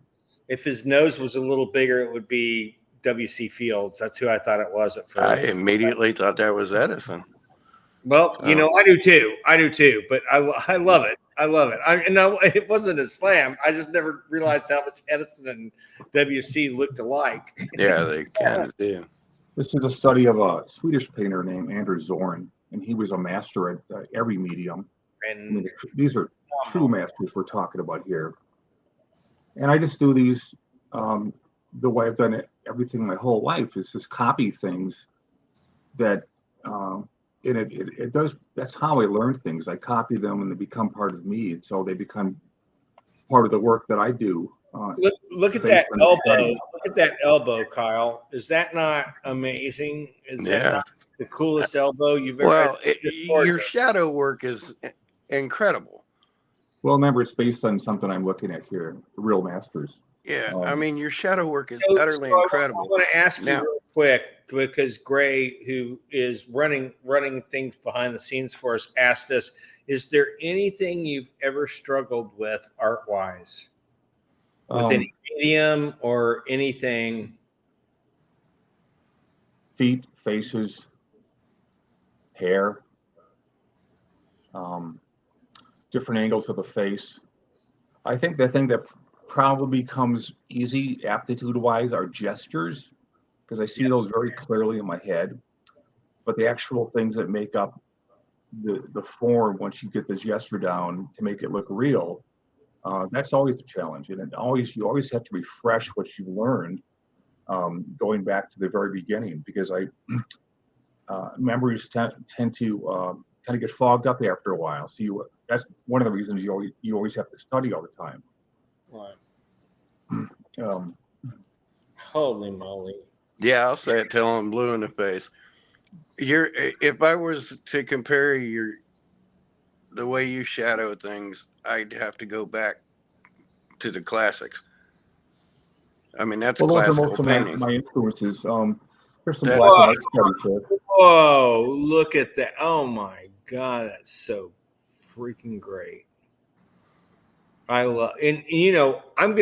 If his nose was a little bigger, it would be W.C. Fields. That's who I thought it was at first. I immediately thought that was Edison. Well, I do too. But I love it. It wasn't a slam. I just never realized how much Edison and W.C. looked alike. Yeah, they kind of do. This is a study of a Swedish painter named Anders Zorn, and he was a master at every medium. And these are true masters we're talking about here. And I just do these the way I've done everything my whole life, is just copy things that it does. That's how I learn things. I copy them and they become part of me, and so they become part of the work that I do. Look at that elbow. Look at that elbow, Kyle. Is that not amazing? Is that not the coolest elbow you've ever? Well, your shadow work is incredible. Well, remember, it's based on something I'm looking at here, Real Masters. Yeah, I mean, your shadow work is So utterly I incredible. want to ask you Now- real quick, because Gray, who is running things behind the scenes for us, asked us, is there anything you've ever struggled with art-wise? With any medium or anything? Feet, faces, hair, different angles of the face. I think the thing that probably comes easy aptitude-wise are gestures, because I see those very clearly in my head. But the actual things that make up the form, once you get the gesture down to make it look real, that's always the challenge. And you always have to refresh what you learned, going back to the very beginning, because memories tend to kind of get fogged up after a while. So that's one of the reasons you always have to study all the time. Right. Holy moly. Yeah, I'll say it till I'm blue in the face. If I was to compare the way you shadow things, I'd have to go back to the classics. I mean, that's Well, those are classical most of painting. my influences. There's some That's- black and white studies there. Whoa, look at that. Oh my God, that's so freaking great. I love, and you know, I'm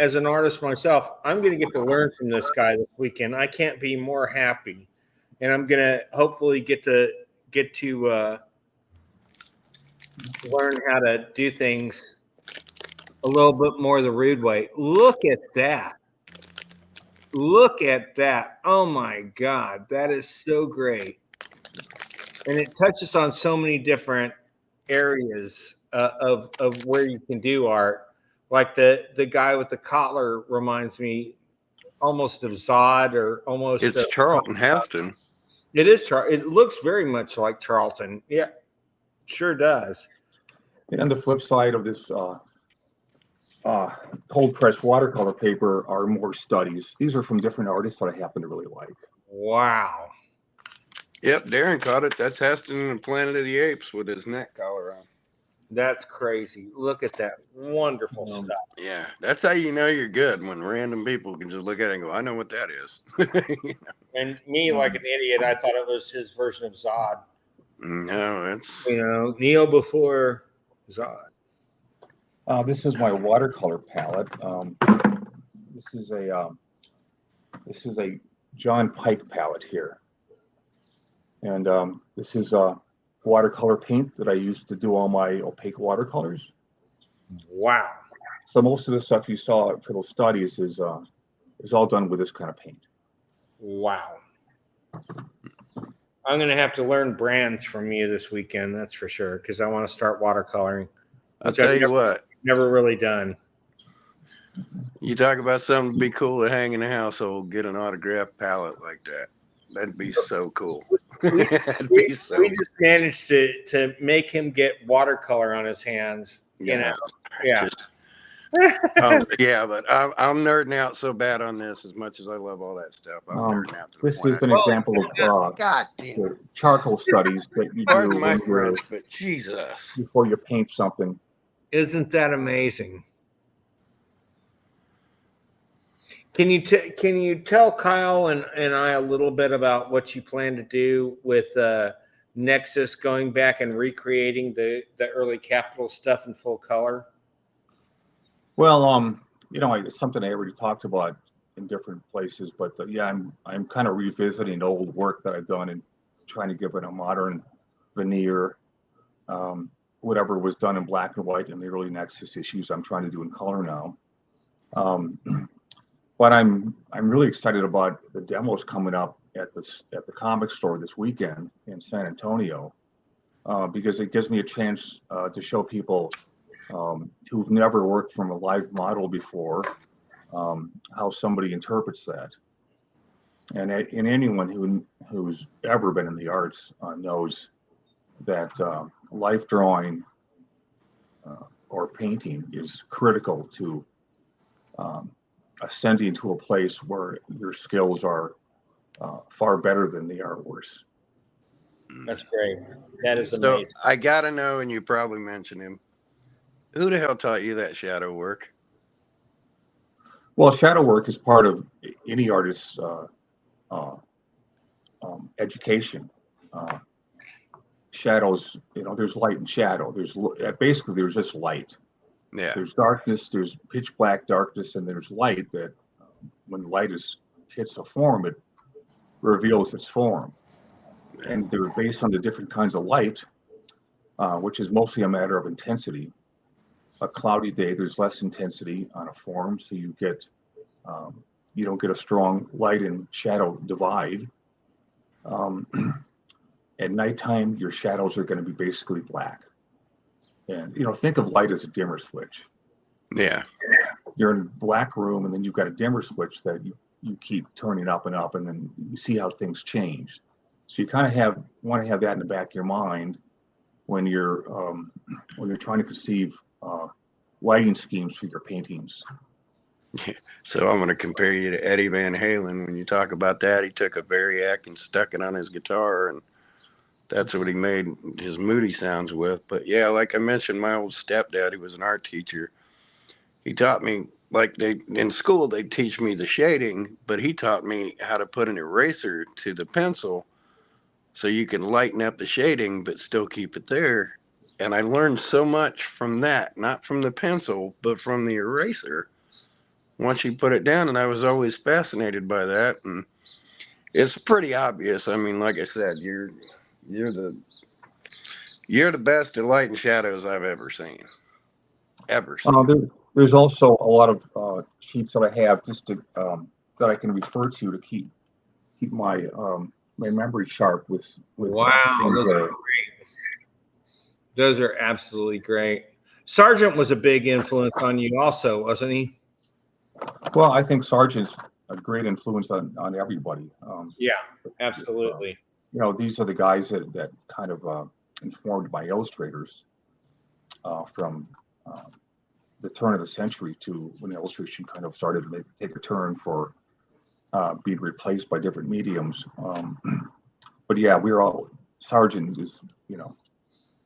as an artist myself, I'm gonna get to learn from this guy this weekend. I can't be more happy. And I'm gonna hopefully get to learn how to do things a little bit more the rude way. Look at that. Look at that. Oh my God, that is so great. And it touches on so many different areas of where you can do art. Like the guy with the collar reminds me almost of Zod, or almost It's of Charlton Heston. It is it looks very much like Charlton. Yeah, sure does. And on the flip side of this cold pressed watercolor paper are more studies. These are from different artists that I happen to really like. Wow. Yep, Darren caught it. That's Heston in Planet of the Apes with his neck collar on. That's crazy. Look at that wonderful stuff. Yeah, that's how you know you're good, when random people can just look at it and go, I know what that is. You know? And me, like an idiot, I thought it was his version of Zod. No, it's Neo before Zod. This is my watercolor palette. This is a John Pike palette here, and this is watercolor paint that I used to do all my opaque watercolors. Wow. So most of the stuff you saw for those studies is all done with this kind of paint. Wow. I'm going to have to learn brands from you this weekend, that's for sure, because I want to start watercoloring. I'll tell you what. Never really done. You talk about something to be cool to hang in the household, get an autographed palette like that. That'd be so cool. That'd be so We just managed to make him get watercolor on his hands. You know, yeah. Just, yeah, but I'm nerding out so bad on this. As much as I love all that stuff, I'm nerding out. To the This point is an example of God damn. the charcoal studies that you Pardon do my when you're, French, but Jesus. before you paint something. Isn't that amazing? Can you tell Kyle and I a little bit about what you plan to do with Nexus, going back and recreating the early Capitol stuff in full color? Well, it's something I already talked about in different places, but yeah, I'm kind of revisiting old work that I've done and trying to give it a modern veneer. Whatever was done in black and white in the early Nexus issues, I'm trying to do in color now. But I'm really excited about the demos coming up at the comic store this weekend in San Antonio, because it gives me a chance to show people who've never worked from a live model before how somebody interprets that. And anyone who's ever been in the arts knows that life drawing or painting is critical to ascending to a place where your skills are far better than the artworks. That's great. That is So amazing. I gotta know, and you probably mentioned him. Who the hell taught you that shadow work? Well, shadow work is part of any artist's education. Shadows, there's light and shadow. Basically there's just light. Yeah. There's darkness, there's pitch black darkness, and there's light that when light hits a form, it reveals its form. And they're based on the different kinds of light, which is mostly a matter of intensity. A cloudy day, there's less intensity on a form, so you don't get a strong light and shadow divide. At nighttime, your shadows are going to be basically black. And think of light as a dimmer switch. Yeah. You're in a black room, and then you've got a dimmer switch that you keep turning up and up, and then you see how things change. So you kind of want to have that in the back of your mind when you're trying to conceive lighting schemes for your paintings. Yeah. So I'm going to compare you to Eddie Van Halen. When you talk about that, he took a Variac and stuck it on his guitar, and that's what he made his moody sounds with. But yeah, like I mentioned, my old stepdad, who was an art teacher, he taught me, in school, they teach me the shading, but he taught me how to put an eraser to the pencil so you can lighten up the shading, but still keep it there. And I learned so much from that, not from the pencil, but from the eraser. Once you put it down, and I was always fascinated by that. And it's pretty obvious. I mean, like I said, you're the best at light and shadows I've ever seen. There's also a lot of sheets that I have just to that I can refer to keep my my memory sharp with wow, those are great. Those are absolutely great. Sargent was a big influence on you also, wasn't he? Well, I think Sargent's a great influence on everybody. Yeah, absolutely. These are the guys that kind of informed my illustrators from the turn of the century to when illustration kind of started to take a turn for being replaced by different mediums. But yeah, Sargent is,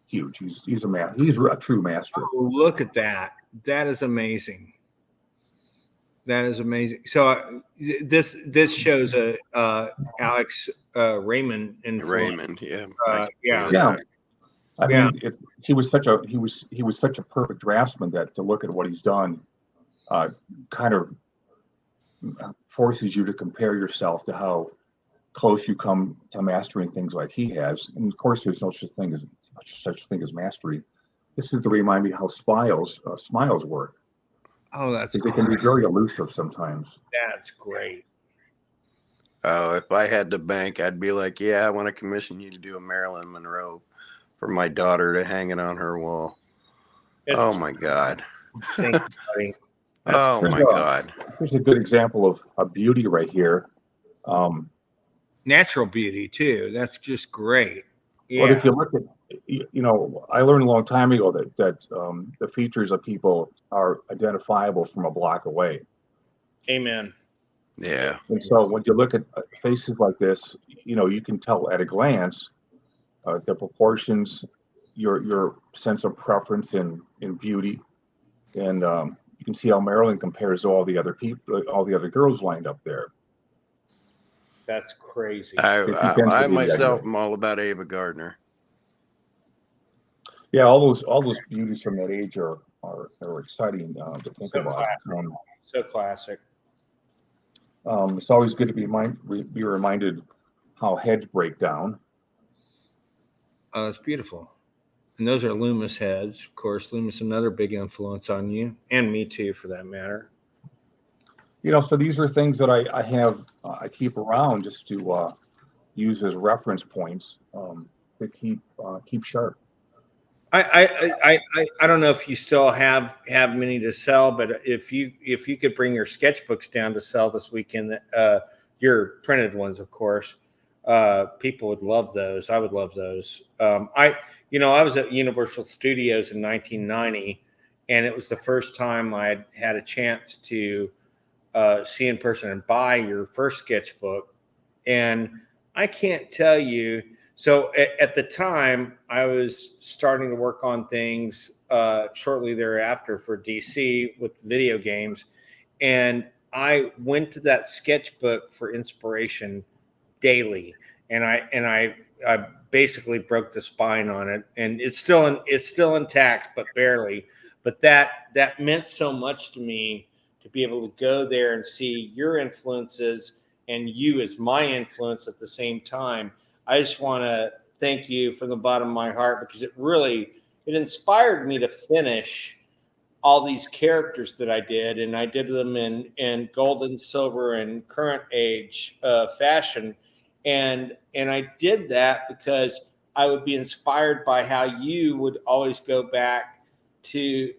huge. He's a man. He's a true master. Oh, look at that. That is amazing. That is amazing. So this shows a Alex Raymond influence. Raymond, yeah. Yeah. I mean, he was such a perfect draftsman that to look at what he's done kind of forces you to compare yourself to how close you come to mastering things like he has. And of course, there's no such thing as mastery. This is to remind me how smiles work. Oh, that's great. It can be very elusive sometimes. That's great. Oh, if I had the bank, I'd be like, yeah, I want to commission you to do a Marilyn Monroe for my daughter to hang it on her wall. Oh my God. Thank you, buddy. Oh my God. Here's a good example of a beauty right here. Natural beauty too. That's just great. Yeah. Well, if you look at, I learned a long time ago that the features of people are identifiable from a block away. Amen. Yeah. And so when you look at faces like this, you can tell at a glance the proportions, your sense of preference in beauty, and you can see how Marilyn compares to all the other people, all the other girls lined up there. That's crazy. I myself am all about Ava Gardner. Yeah, all those beauties from that age are exciting to think about. Classic. So classic. It's always good to be reminded how heads break down. It's beautiful. And those are Loomis heads. Of course, Loomis, another big influence on you, and me too, for that matter. So these are things that I keep around just to use as reference points to keep sharp. I don't know if you still have many to sell, but if you could bring your sketchbooks down to sell this weekend, your printed ones, of course, people would love those. I would love those. I was at Universal Studios in 1990, and it was the first time I had a chance to see in person and buy your first sketchbook. And I can't tell you. So at the time, I was starting to work on things shortly thereafter for DC with video games. And I went to that sketchbook for inspiration daily. And I basically broke the spine on it, and it's still intact, but barely. But that meant so much to me to be able to go there and see your influences and you as my influence at the same time. I just want to thank you from the bottom of my heart, because it inspired me to finish all these characters that I did, and I did them in gold and silver and current age fashion. And I did that because I would be inspired by how you would always go back to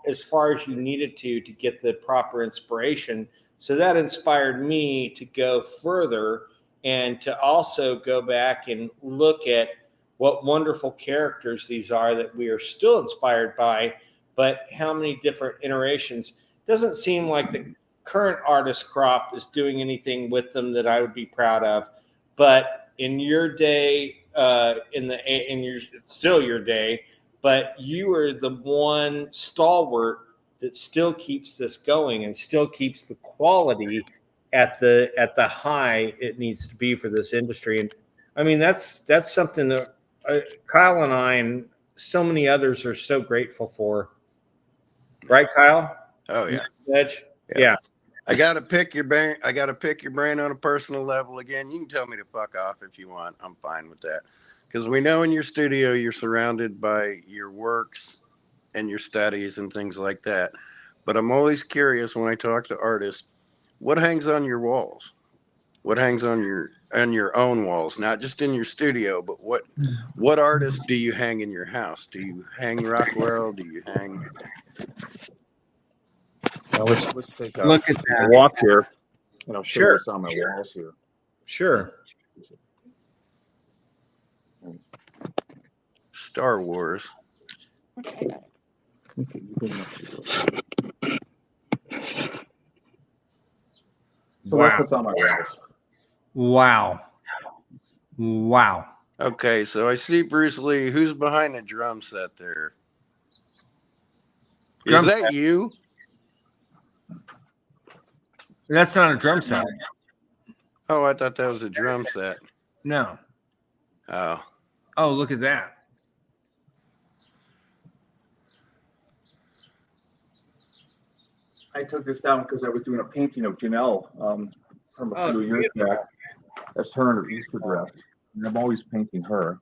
as far as you needed to get the proper inspiration. So that inspired me to go further and to also go back and look at what wonderful characters these are that we are still inspired by, but how many different iterations. Doesn't seem like the current artist crop is doing anything with them that I would be proud of. But in your day, it's still your day, but you are the one stalwart that still keeps this going and still keeps the quality at the high it needs to be for this industry. And I mean, that's something that Kyle and I and so many others are so grateful for. Right, Kyle? Oh yeah. Yeah. I gotta pick your brain. I gotta pick your brain on a personal level again. You can tell me to fuck off if you want. I'm fine with that. Because we know in your studio you're surrounded by your works and your studies and things like that. But I'm always curious when I talk to artists, what hangs on your walls? What hangs on your own walls? Not just in your studio, but what artists do you hang in your house? Do you hang Rockwell? Do you hang? Now let's take a Look at that. walk here, and I'll show Sure. what's on my walls here. Sure. Star Wars. Okay, you bring it up. So that's what's on my walls. Wow. Okay, so I see Bruce Lee. Who's behind the drum set there? Drum Is that set? you? That's not a drum set. Oh, I thought that was a drum set. No. Oh, Oh, look at that. I took this down because I was doing a painting of Janelle from a few years back. That's her in her Easter dress. And I'm always painting her.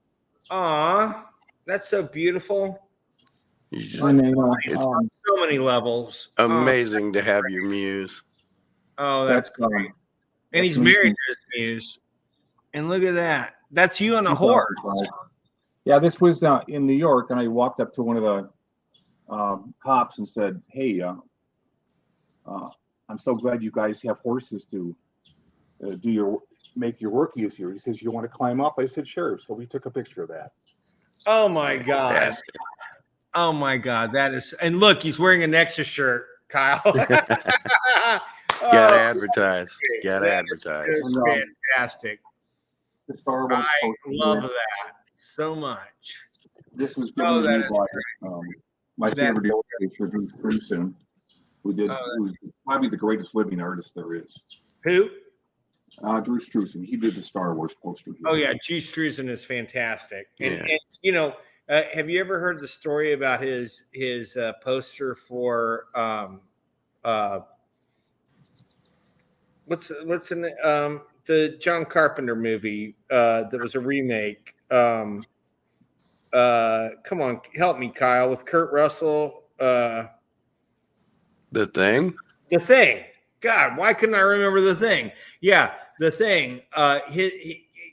Aw, that's so beautiful. you just, And then, On so many levels. amazing to have your muse. Oh, that's great. And he's married to his muse. And look at that. That's you on a horse. Yeah, this was in New York, and I walked up to one of the cops and said, "Hey, I'm so glad you guys have horses to make your work easier." He says, "You want to climb up?" I said, "Sure." So we took a picture of that. Oh my God. Yes. Oh my God. That is, and look, he's wearing a Nexus shirt, Kyle. Gotta advertise. Gotta advertise. It's fantastic. The Star Wars I poster love here. that so much. This was Oh, given that to me is by my favorite illustrator, Drew Struzan, who's probably the greatest living artist there is. Who? Drew Struzan. He did the Star Wars poster here. Oh yeah, G. Struzan is fantastic. And, Yeah. and you know, have you ever heard the story about his poster for what's in the John Carpenter movie that was a remake? Come on, help me, Kyle, with Kurt Russell. The Thing? The Thing. God, why couldn't I remember The Thing? Yeah, The Thing.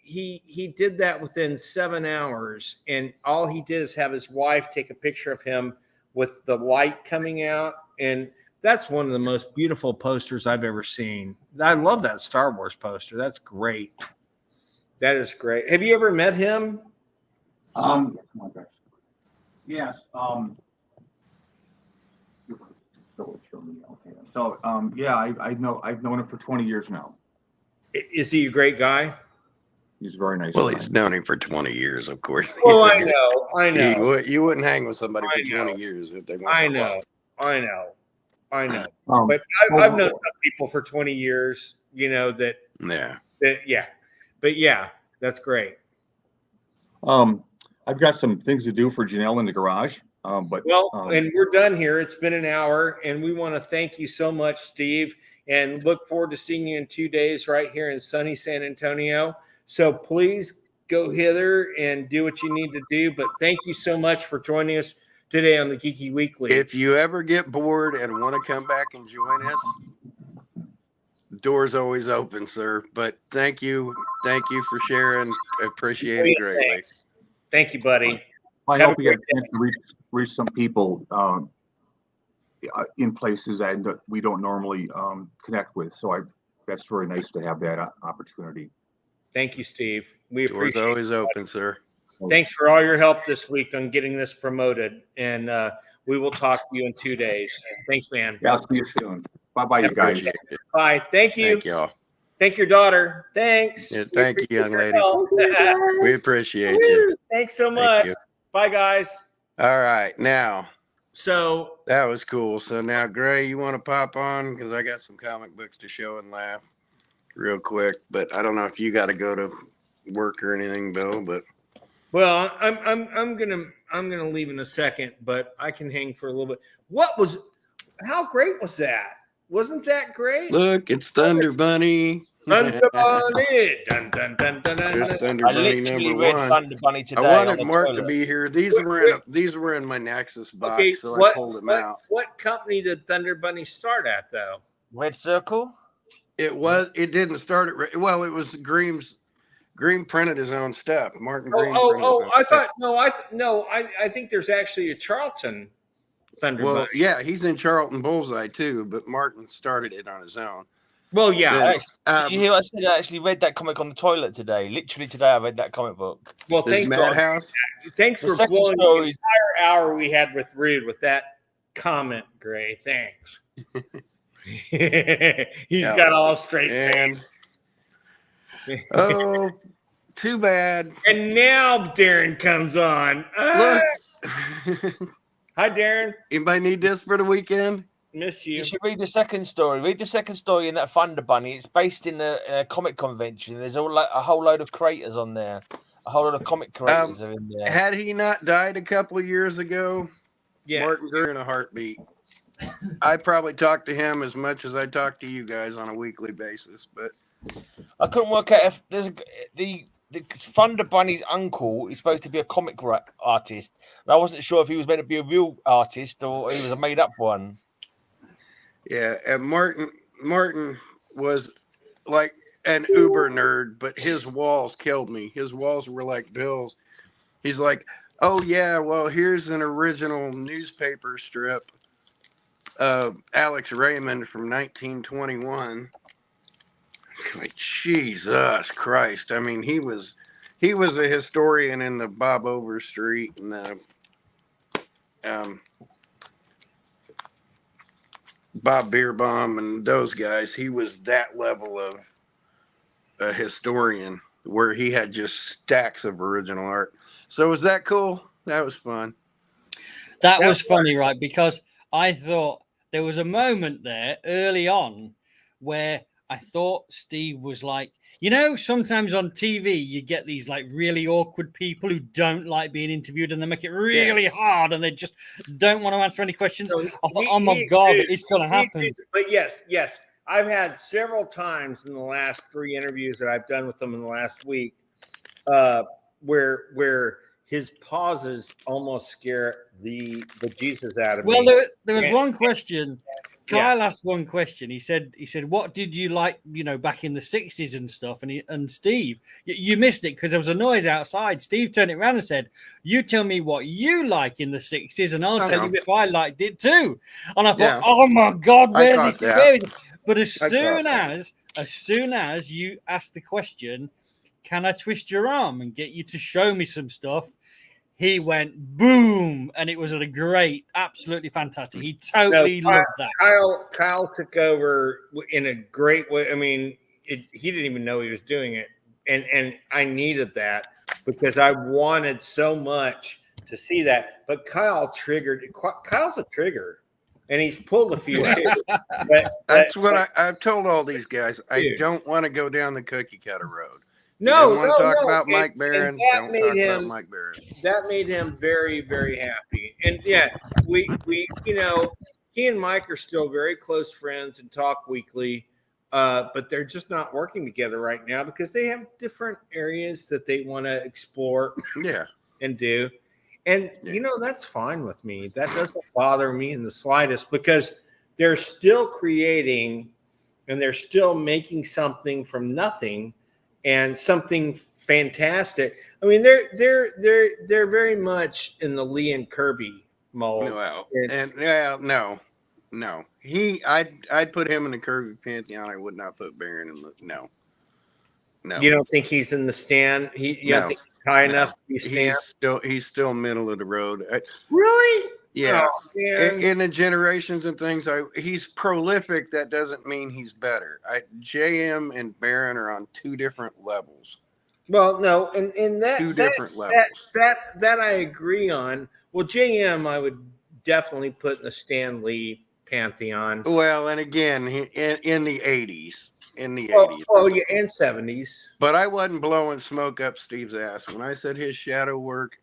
He did that within 7 hours, and all he did is have his wife take a picture of him with the light coming out, and that's one of the most beautiful posters I've ever seen. I love that Star Wars poster. That's great. That is great. Have you ever met him? Oh my gosh. Yes. So yeah, I've known him for 20 years now. Is he a great guy? He's a very nice Well, guy. he's known him for 20 years, of course. Well, I know. You wouldn't hang with somebody for I know. 20 years if they weren't. I know. But well, I've known some people for 20 years, that Yeah. but yeah, that's great. I've got some things to do for Janelle in the garage. And we're done here. It's been an hour, and we want to thank you so much, Steve, and look forward to seeing you in 2 days right here in sunny San Antonio. So please go hither and do what you need to do. But thank you so much for joining us today on the Geeky Weekly. If you ever get bored and want to come back and join us, the door's always open, sir. But thank you for sharing. I appreciate it greatly. Thank you, buddy. I hope you get a chance to reach some people in places that we don't normally connect with. So that's very nice to have that opportunity. Thank you, Steve. We appreciate it. Door's always open, sir. Thanks for all your help this week on getting this promoted. And we will talk to you in 2 days. Thanks, man. Yeah, I'll see you soon. Bye-bye, you guys. Bye. Thank you. Thank y'all. Thank your daughter. Thanks. Yeah, thank you, young lady. We appreciate Woo! you. Thanks so much. you. Bye, guys. All right, now So that was cool. So now, Gray, you want to pop on because I got some comic books to show and laugh real quick. But I don't know if you got to go to work or anything, Bill. But well, I'm gonna leave in a second, but I can hang for a little bit. How great was that? Wasn't that great? look, it's Thunder Bunny. Thunder Bunny. Dun, dun, dun, dun, dun, There's dun. Thunder I Bunny literally number read one. Thunder Bunny today. I on wanted the Mark to toilet. be here. These were in my Nexus box, Okay, so I pulled them out. What company did Thunder Bunny start at, though? Red Circle. It didn't start at well. It was Green printed his own stuff. Martin Green. I think there's actually a Charlton Thunder Well, Bunny. yeah, he's in Charlton Bullseye too, but Martin started it on his own. Well, yeah. Did you hear what I said? I actually read that comic on the toilet today. Literally today, I read that comic book. Well, Thanks for blowing story the entire hour we had with Rude with that comment, Gray. Thanks. He's got all straight and face. oh, too bad. And now Darren comes on. Look. Hi, Darren. Anybody need this for the weekend? Miss you. You should read the second story. Read the second story in that Thunder Bunny. It's based in a comic convention. There's a whole load of creators on there. A whole lot of comic creators are in there. Had he not died a couple of years ago, Yeah. Martin Greer in a heartbeat. I probably talk to him as much as I talk to you guys on a weekly basis, but I couldn't work out if there's the Thunder Bunny's uncle is supposed to be a comic artist. And I wasn't sure if he was meant to be a real artist or he was a made-up one. yeah, and Martin was like an uber nerd, but his walls killed me. His walls were like Bill's. He's like, oh yeah, well here's an original newspaper strip of Alex Raymond from 1921. Like Jesus Christ! I mean, he was a historian in the Bob Overstreet and Bob Beerbaum and those guys. He was that level of a historian where he had just stacks of original art. So was that cool? That was fun. That was funny, right? Because I thought there was a moment there early on where I thought Steve was like, sometimes on TV you get these like really awkward people who don't like being interviewed and they make it really hard and they just don't want to answer any questions. So I thought, oh my God, it's going to happen. But yes. I've had several times in the last 3 interviews that I've done with him in the last week where his pauses almost scare the Jesus out of me. Well, there was one question. Kyle asked one question. He said, what did you like, back in the 60s and stuff? And Steve, you missed it because there was a noise outside. Steve turned it around and said, you tell me what you like in the 60s and I'll tell you if I liked it too. And I thought, oh my God, where is it? But as soon as you asked the question, can I twist your arm and get you to show me some stuff? He went boom, and it was absolutely fantastic. He totally loved that. Kyle took over in a great way. I mean, he didn't even know he was doing it and I needed that because I wanted so much to see that. But Kyle's a trigger, and he's pulled a few too. That's what I've told all these guys. I Dude. don't want to go down the cookie cutter road. No, want to talk about And Mike Barron. that Don't made talk him. about Mike Barron. That made him very, very happy. And yeah, we he and Mike are still very close friends and talk weekly. But they're just not working together right now because they have different areas that they want to explore and do. And, that's fine with me. That doesn't bother me in the slightest because they're still creating and they're still making something from nothing and something fantastic. I mean, they're very much in the Lee and Kirby mold. No. I'd put him in the Kirby pantheon. I would not put Barron in the no. You don't think he's in the stand? You don't think he's high enough to be stand? He's still middle of the road. Really? Yeah. Oh, in the generations and things, he's prolific. That doesn't mean he's better. JM and Barron are on two different levels. Well, no, and that two different levels. That I agree on. Well, JM, I would definitely put in the Stan Lee pantheon. Well, and again, in the 80s. In the 80s. Oh, yeah, and 70s. But I wasn't blowing smoke up Steve's ass when I said his shadow work,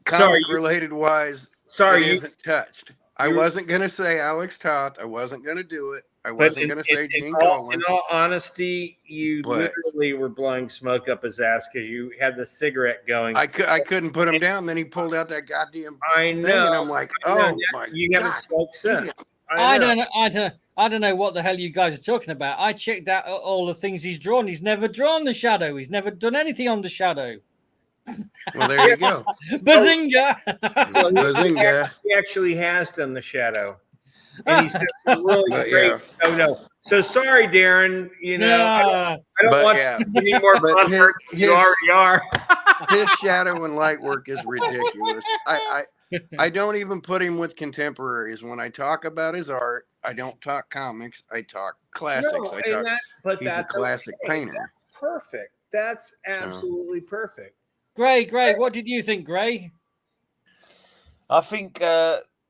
comic-related wise, isn't touched. I wasn't going to say Alex Toth. I wasn't going to do it. I wasn't going to say Gene Colan. In all honesty, you literally were blowing smoke up his ass because you had the cigarette going. I couldn't put him down. Then he pulled out that goddamn thing, and I'm like, oh my you God. haven't smoked since. I don't know what the hell you guys are talking about. I checked out all the things he's drawn. He's never drawn the shadow. He's never done anything on the shadow. Well, there you go. Bazinga! Bazinga! He actually has done the shadow. And he's really great. Yeah. No. So sorry, Darren. I don't want you to be any more fun than you already are. His shadow and light work is ridiculous. I don't even put him with contemporaries. When I talk about his art, I don't talk comics. I talk classics. He's a classic painter. That's perfect. That's absolutely perfect. Gray, what did you think, Gray? I think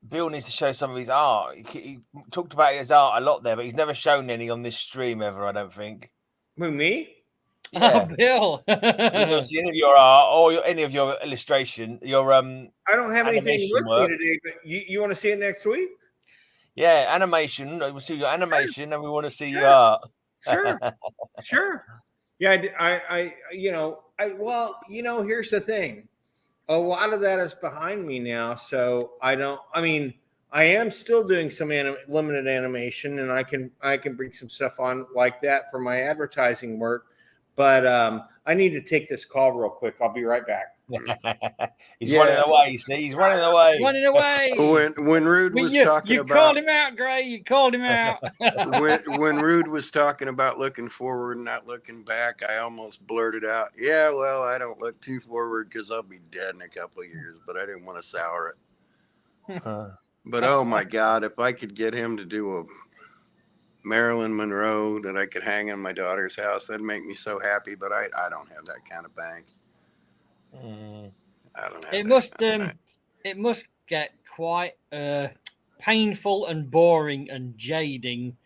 Bill needs to show some of his art. He talked about his art a lot there, but he's never shown any on this stream ever, I don't think. Who, me? Yeah. Oh, Bill. We don't see any of your art or any of your illustration. Your I don't have anything with me today, but you want to see it next week? Yeah, animation. We'll see your animation, and we want to see your art. Sure. Yeah, here's the thing. A lot of that is behind me now, so I am still doing some limited animation, and I can bring some stuff on like that for my advertising work. But I need to take this call real quick. I'll be right back. He's running away. See, he's running away. Running away. When Rude was talking about, you called him out, Gray. You called him out. when Rude was talking about looking forward and not looking back, I almost blurted out, "Yeah, well, I don't look too forward because I'll be dead in a couple of years." But I didn't want to sour it. But oh my God, if I could get him to do a Marilyn Monroe that I could hang in my daughter's house, that'd make me so happy. But I don't have that kind of bank. I don't have it must get quite painful and boring and jading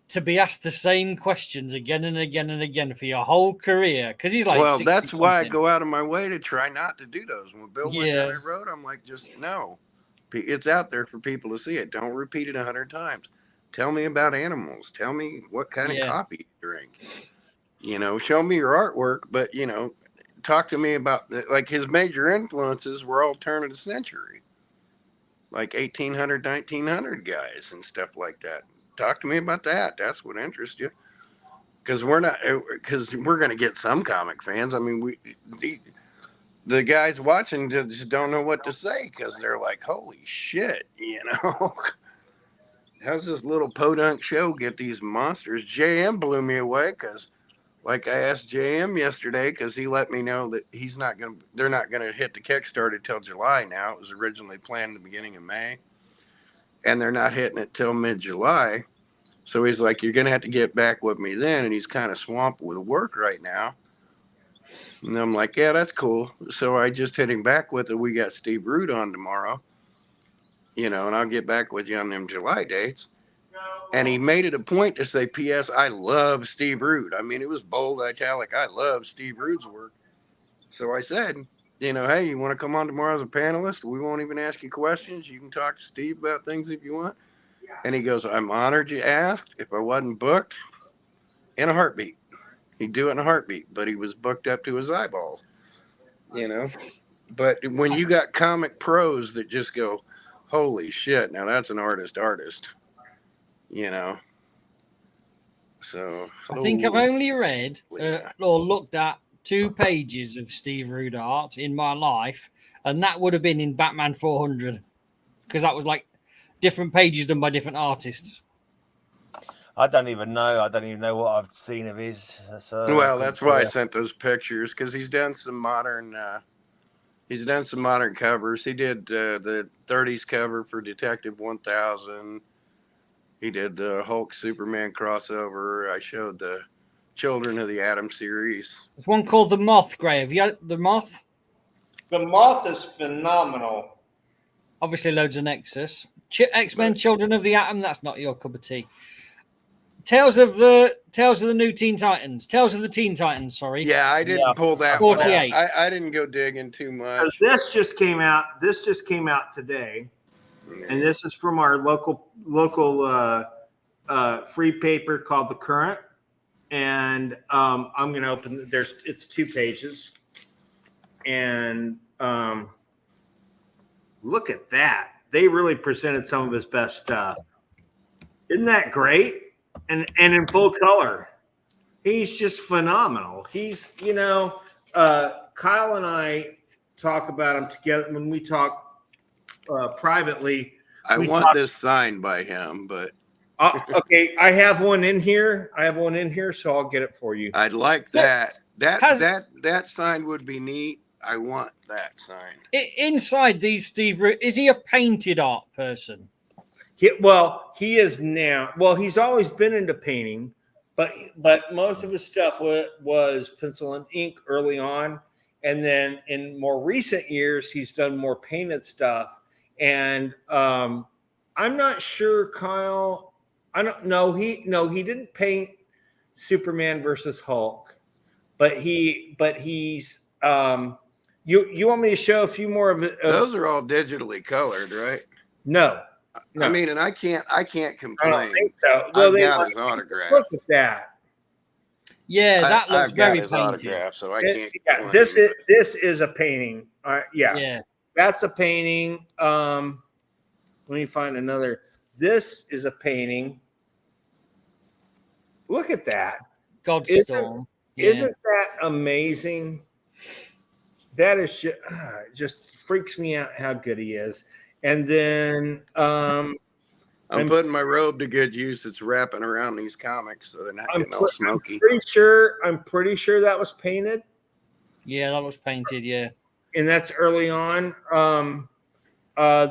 to be asked the same questions again and again and again for your whole career, because he's like, well, that's why I go out of my way to try not to do those. When Bill went down that road, I'm like, just no, it's out there for people to see it. Don't repeat it 100 times. Tell me about animals. Tell me what kind of coffee you drink. Show me your artwork, but talk to me about like his major influences were all turn of the century, like 1800, 1900 guys and stuff like that. Talk to me about that. That's what interests you. Because we're going to get some comic fans. I mean, the guys watching just don't know what to say because they're like, holy shit, how's this little podunk show get these monsters? JM blew me away because, like I asked JM yesterday, because he let me know that they're not going to hit the Kickstarter until July now. It was originally planned at the beginning of May, and they're not hitting it till mid-July. So he's like, you're going to have to get back with me then. And he's kind of swamped with work right now. And I'm like, yeah, that's cool. So I just hit him back with it. We got Steve Root on tomorrow, and I'll get back with you on them July dates. And he made it a point to say, P.S. I love Steve Root. I mean, it was bold, italic. I love Steve Root's work. So I said, hey, you want to come on tomorrow as a panelist? We won't even ask you questions. You can talk to Steve about things if you want. And he goes, I'm honored you asked. If I wasn't booked, in a heartbeat. He'd do it in a heartbeat, but he was booked up to his eyeballs, But when you got comic pros that just go, holy shit, now that's an artist. So I think I've only read or looked at 2 pages of Steve Root art in my life, and that would have been in Batman 400 because that was like different pages done by different artists. I don't even know. I don't even know what I've seen of his. Well, that's why I sent those pictures, because he's done some modern. He's done some modern covers. He did the 30s cover for Detective 1000. He did the Hulk Superman crossover. I showed the Children of the Atom series. There's one called The Moth, Gray. Have you had The Moth? The Moth is phenomenal. Obviously, loads of Nexus. X-Men, Children of the Atom. That's not your cup of tea. Tales of the New Teen Titans. Tales of the Teen Titans. Sorry. Yeah, I didn't pull that 48. one out. I didn't go digging too much. This just came out. This just came out today, and this is from our local free paper called The Current. And I'm going to open. It's 2 pages, and look at that. They really presented some of his best stuff. Isn't that great? And in full color. He's just phenomenal. He's, Kyle and I talk about him together when we talk privately. I want this signed by him, but okay, I have one in here. So I'll get it for you. I'd like that. That sign would be neat. I want that signed. Inside these Steve Root, is he a painted art person? He is now. Well, he's always been into painting, but most of his stuff was pencil and ink early on, and then in more recent years he's done more painted stuff. And I'm not sure, Kyle. I don't know. He didn't paint Superman versus Hulk, but he's. You want me to show a few more of it? Those are all digitally colored, right? No. I mean, and I can't complain. I don't think so. Well, I've got his autograph. Look at that. Yeah, that looks I've got very his painted. autograph, so I can't. Yeah, this is a painting. Yeah, that's a painting. Let me find another. This is a painting. Look at that. Godstorm. Isn't that amazing? That is just freaks me out how good he is. And then I'm putting my robe to good use. It's wrapping around these comics so they're not getting all smoky. I'm pretty sure that was painted. Yeah, that was painted, yeah. And that's early on.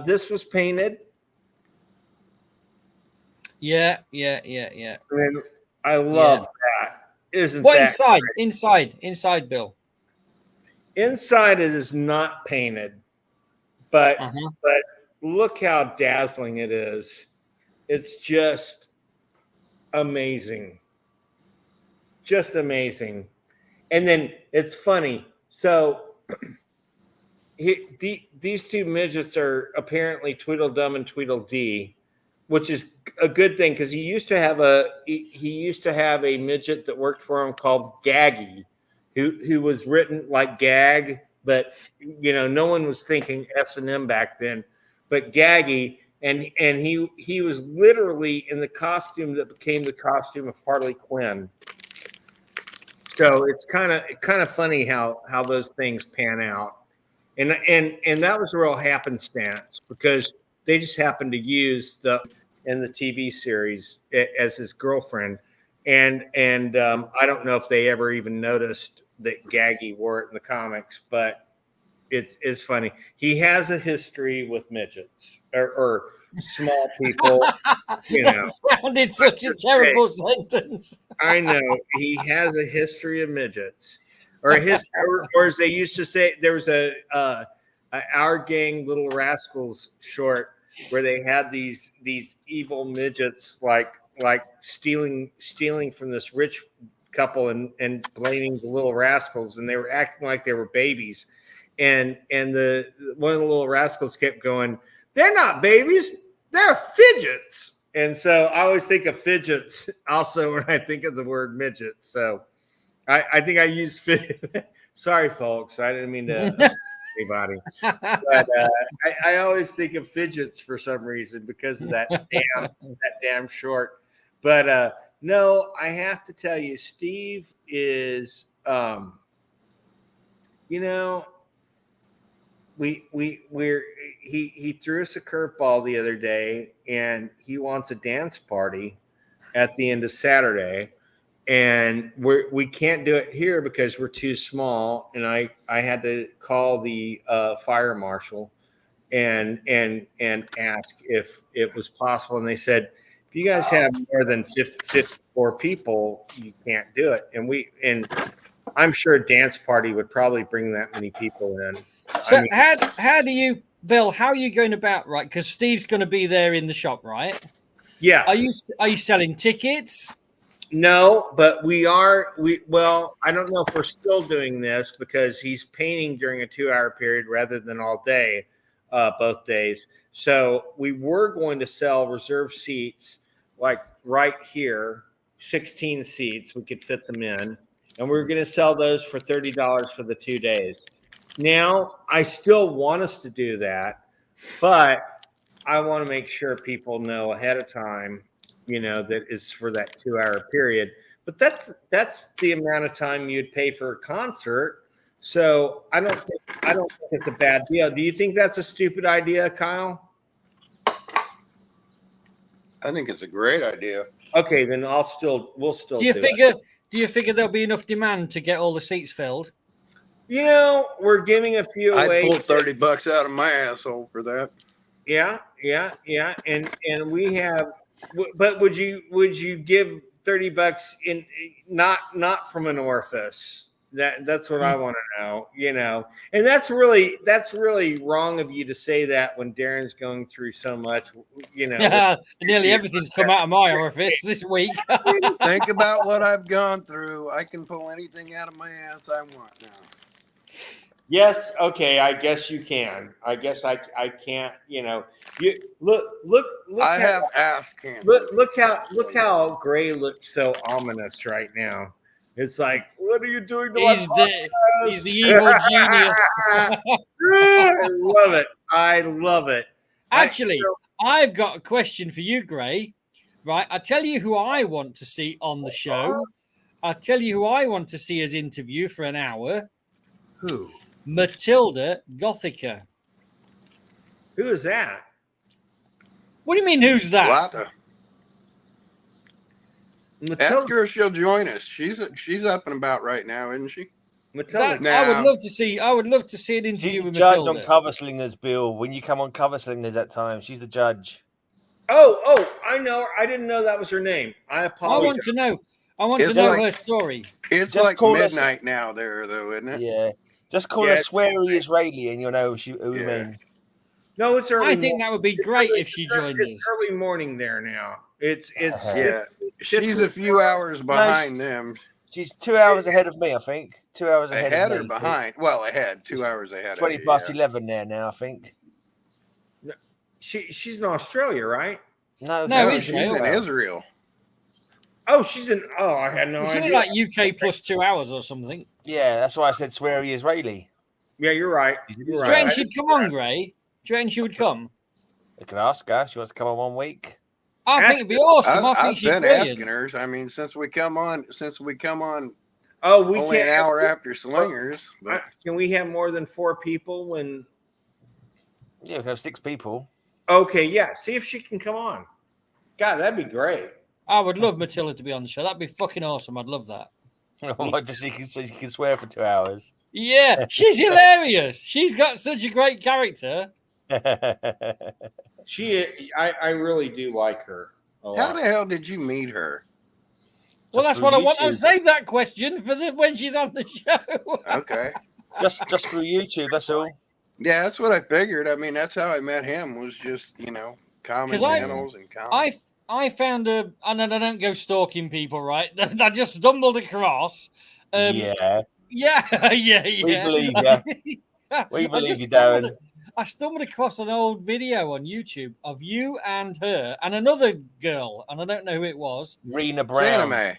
This was painted. Yeah. And I love that. Isn't what that inside, Bill? Inside it is not painted, but look how dazzling it is. It's just amazing. Just amazing. And then it's funny. So these 2 midgets are apparently Tweedledum and Tweedledee, which is a good thing because he used to have a midget that worked for him called Gaggy, who was written like Gag, but no one was thinking S&M back then. But Gaggy, and he was literally in the costume that became the costume of Harley Quinn. So it's kind of funny how those things pan out, and that was a real happenstance because they just happened to use in the TV series as his girlfriend, and I don't know if they ever even noticed that Gaggy wore it in the comics, but it's funny. He has a history with midgets or small people. You know, That sounded such a terrible sentence. I know he has a history of midgets, or as they used to say, there was a Our Gang Little Rascals short where they had these evil midgets like stealing from this rich couple and blaming the little rascals, and they were acting like they were babies, and the one of the little rascals kept going, "They're not babies, they're fidgets." And so I always think of fidgets also when I think of the word midget. So I think I use sorry folks, I didn't mean to anybody, but I always think of fidgets for some reason because of that damn short. But no, I have to tell you, Steve is you know, he threw us a curveball the other day, and he wants a dance party at the end of Saturday, and we can't do it here because we're too small. And I had to call the fire marshal and ask if it was possible, and they said, if you guys have more than 54 people, you can't do it. And I'm sure a dance party would probably bring that many people in. So I mean, how do you, Bill? How are you going about, right? Because Steve's going to be there in the shop, right? yeah. Are you selling tickets? No, but well, I don't know if we're still doing this because he's painting during a 2-hour period rather than all day, both days. So we were going to sell reserved seats like right here, 16 seats. We could fit them in. And we were going to sell those for $30 for the 2 days. Now, I still want us to do that, but I want to make sure people know ahead of time, you know, that it's for that 2-hour period. But that's the amount of time you'd pay for a concert. So I don't think it's a bad deal. Do you think that's a stupid idea, Kyle? I think it's a great idea. Okay, then we'll still Do you figure there'll be enough demand to get all the seats filled? You know, we're giving a few away. I'd pull $30 out of my asshole for that. Yeah. And we have, but would you give $30 in not from an orifice? That's what I want to know, you know. And that's really wrong of you to say that when Darren's going through so much, you know. Yeah, nearly everything's come out of my orifice this week. Think about what I've gone through. I can pull anything out of my ass I want now. Yes, okay, I guess you can. I guess I can't, you know. You look I have ass cancer. Look how Gray looks so ominous right now. It's like, what are you doing to He's the evil genius. I love it. Actually, I've got a question for you, Gray. Right, I tell you who I want to see on the show. I'll tell you who I want to see as interview for an hour. Who? Matilda Gothica. Who is that? What do you mean, who's that? Latta. Matilda. Ask her if she'll join us. She's up and about right now, isn't she? Matilda. I would love to see. I would love to see an interview She's the with judge Matilda. on Cover Slingers, Bill. When you come on Cover Slingers that time, she's the judge. Oh, I know her. I didn't know that was her name. I I apologize. want to know. I want to It's know like- her story. It's Just like call us- midnight now there, though, isn't it? Yeah. Just call Yeah. her sweary Israeli and you'll know who we Yeah. mean. No, it's early. I think that would be great if she joined It's us. early morning there now. It's Yeah. She's a few hours behind them. She's 2 hours ahead of me, I think. 2 hours ahead Ahead of or me. so behind? Well, ahead. 2 hours ahead. 20 of you, past yeah. 11 there now, I think. she's in Australia, right? No, No, No, it's she's in Israel. Israel. Oh, she's in. Oh, I had no It's idea. something like UK plus 2 hours or something. Yeah, that's why I said sweary Israeli. Yeah, you're right. Do You're you right. reckon she'd come on, Gray? Do you reckon she would come? I can ask her. She wants to come on 1 week. I think it'd be awesome. I think I've she's been brilliant. asking her. I mean, since we come on Oh, we only can't. an hour after Slingers. But Can we have more than 4 people when? Yeah, we can have 6 people. Okay, yeah. See if she can come on. God, that'd be great. I would love Matilda to be on the show. That'd be fucking awesome. I'd love that. Just so you can swear for 2 hours. Yeah, she's hilarious. She's got such a great character. I really do like her a How lot. the hell did you meet her? Well, Just that's through what I want. YouTube. I'll save that question for when she's on the show. Okay. Just through YouTube. That's all. Yeah, that's what I figured. I mean, that's how I met him, was just, common 'Cause I- channels and comments. I found and I don't go stalking people, right? I just stumbled across. Yeah, Yeah, yeah. we believe you. We believe you, Darren. I stumbled across an old video on YouTube of you and her and another girl, and I don't know who it was. Rena It's Brown. anime.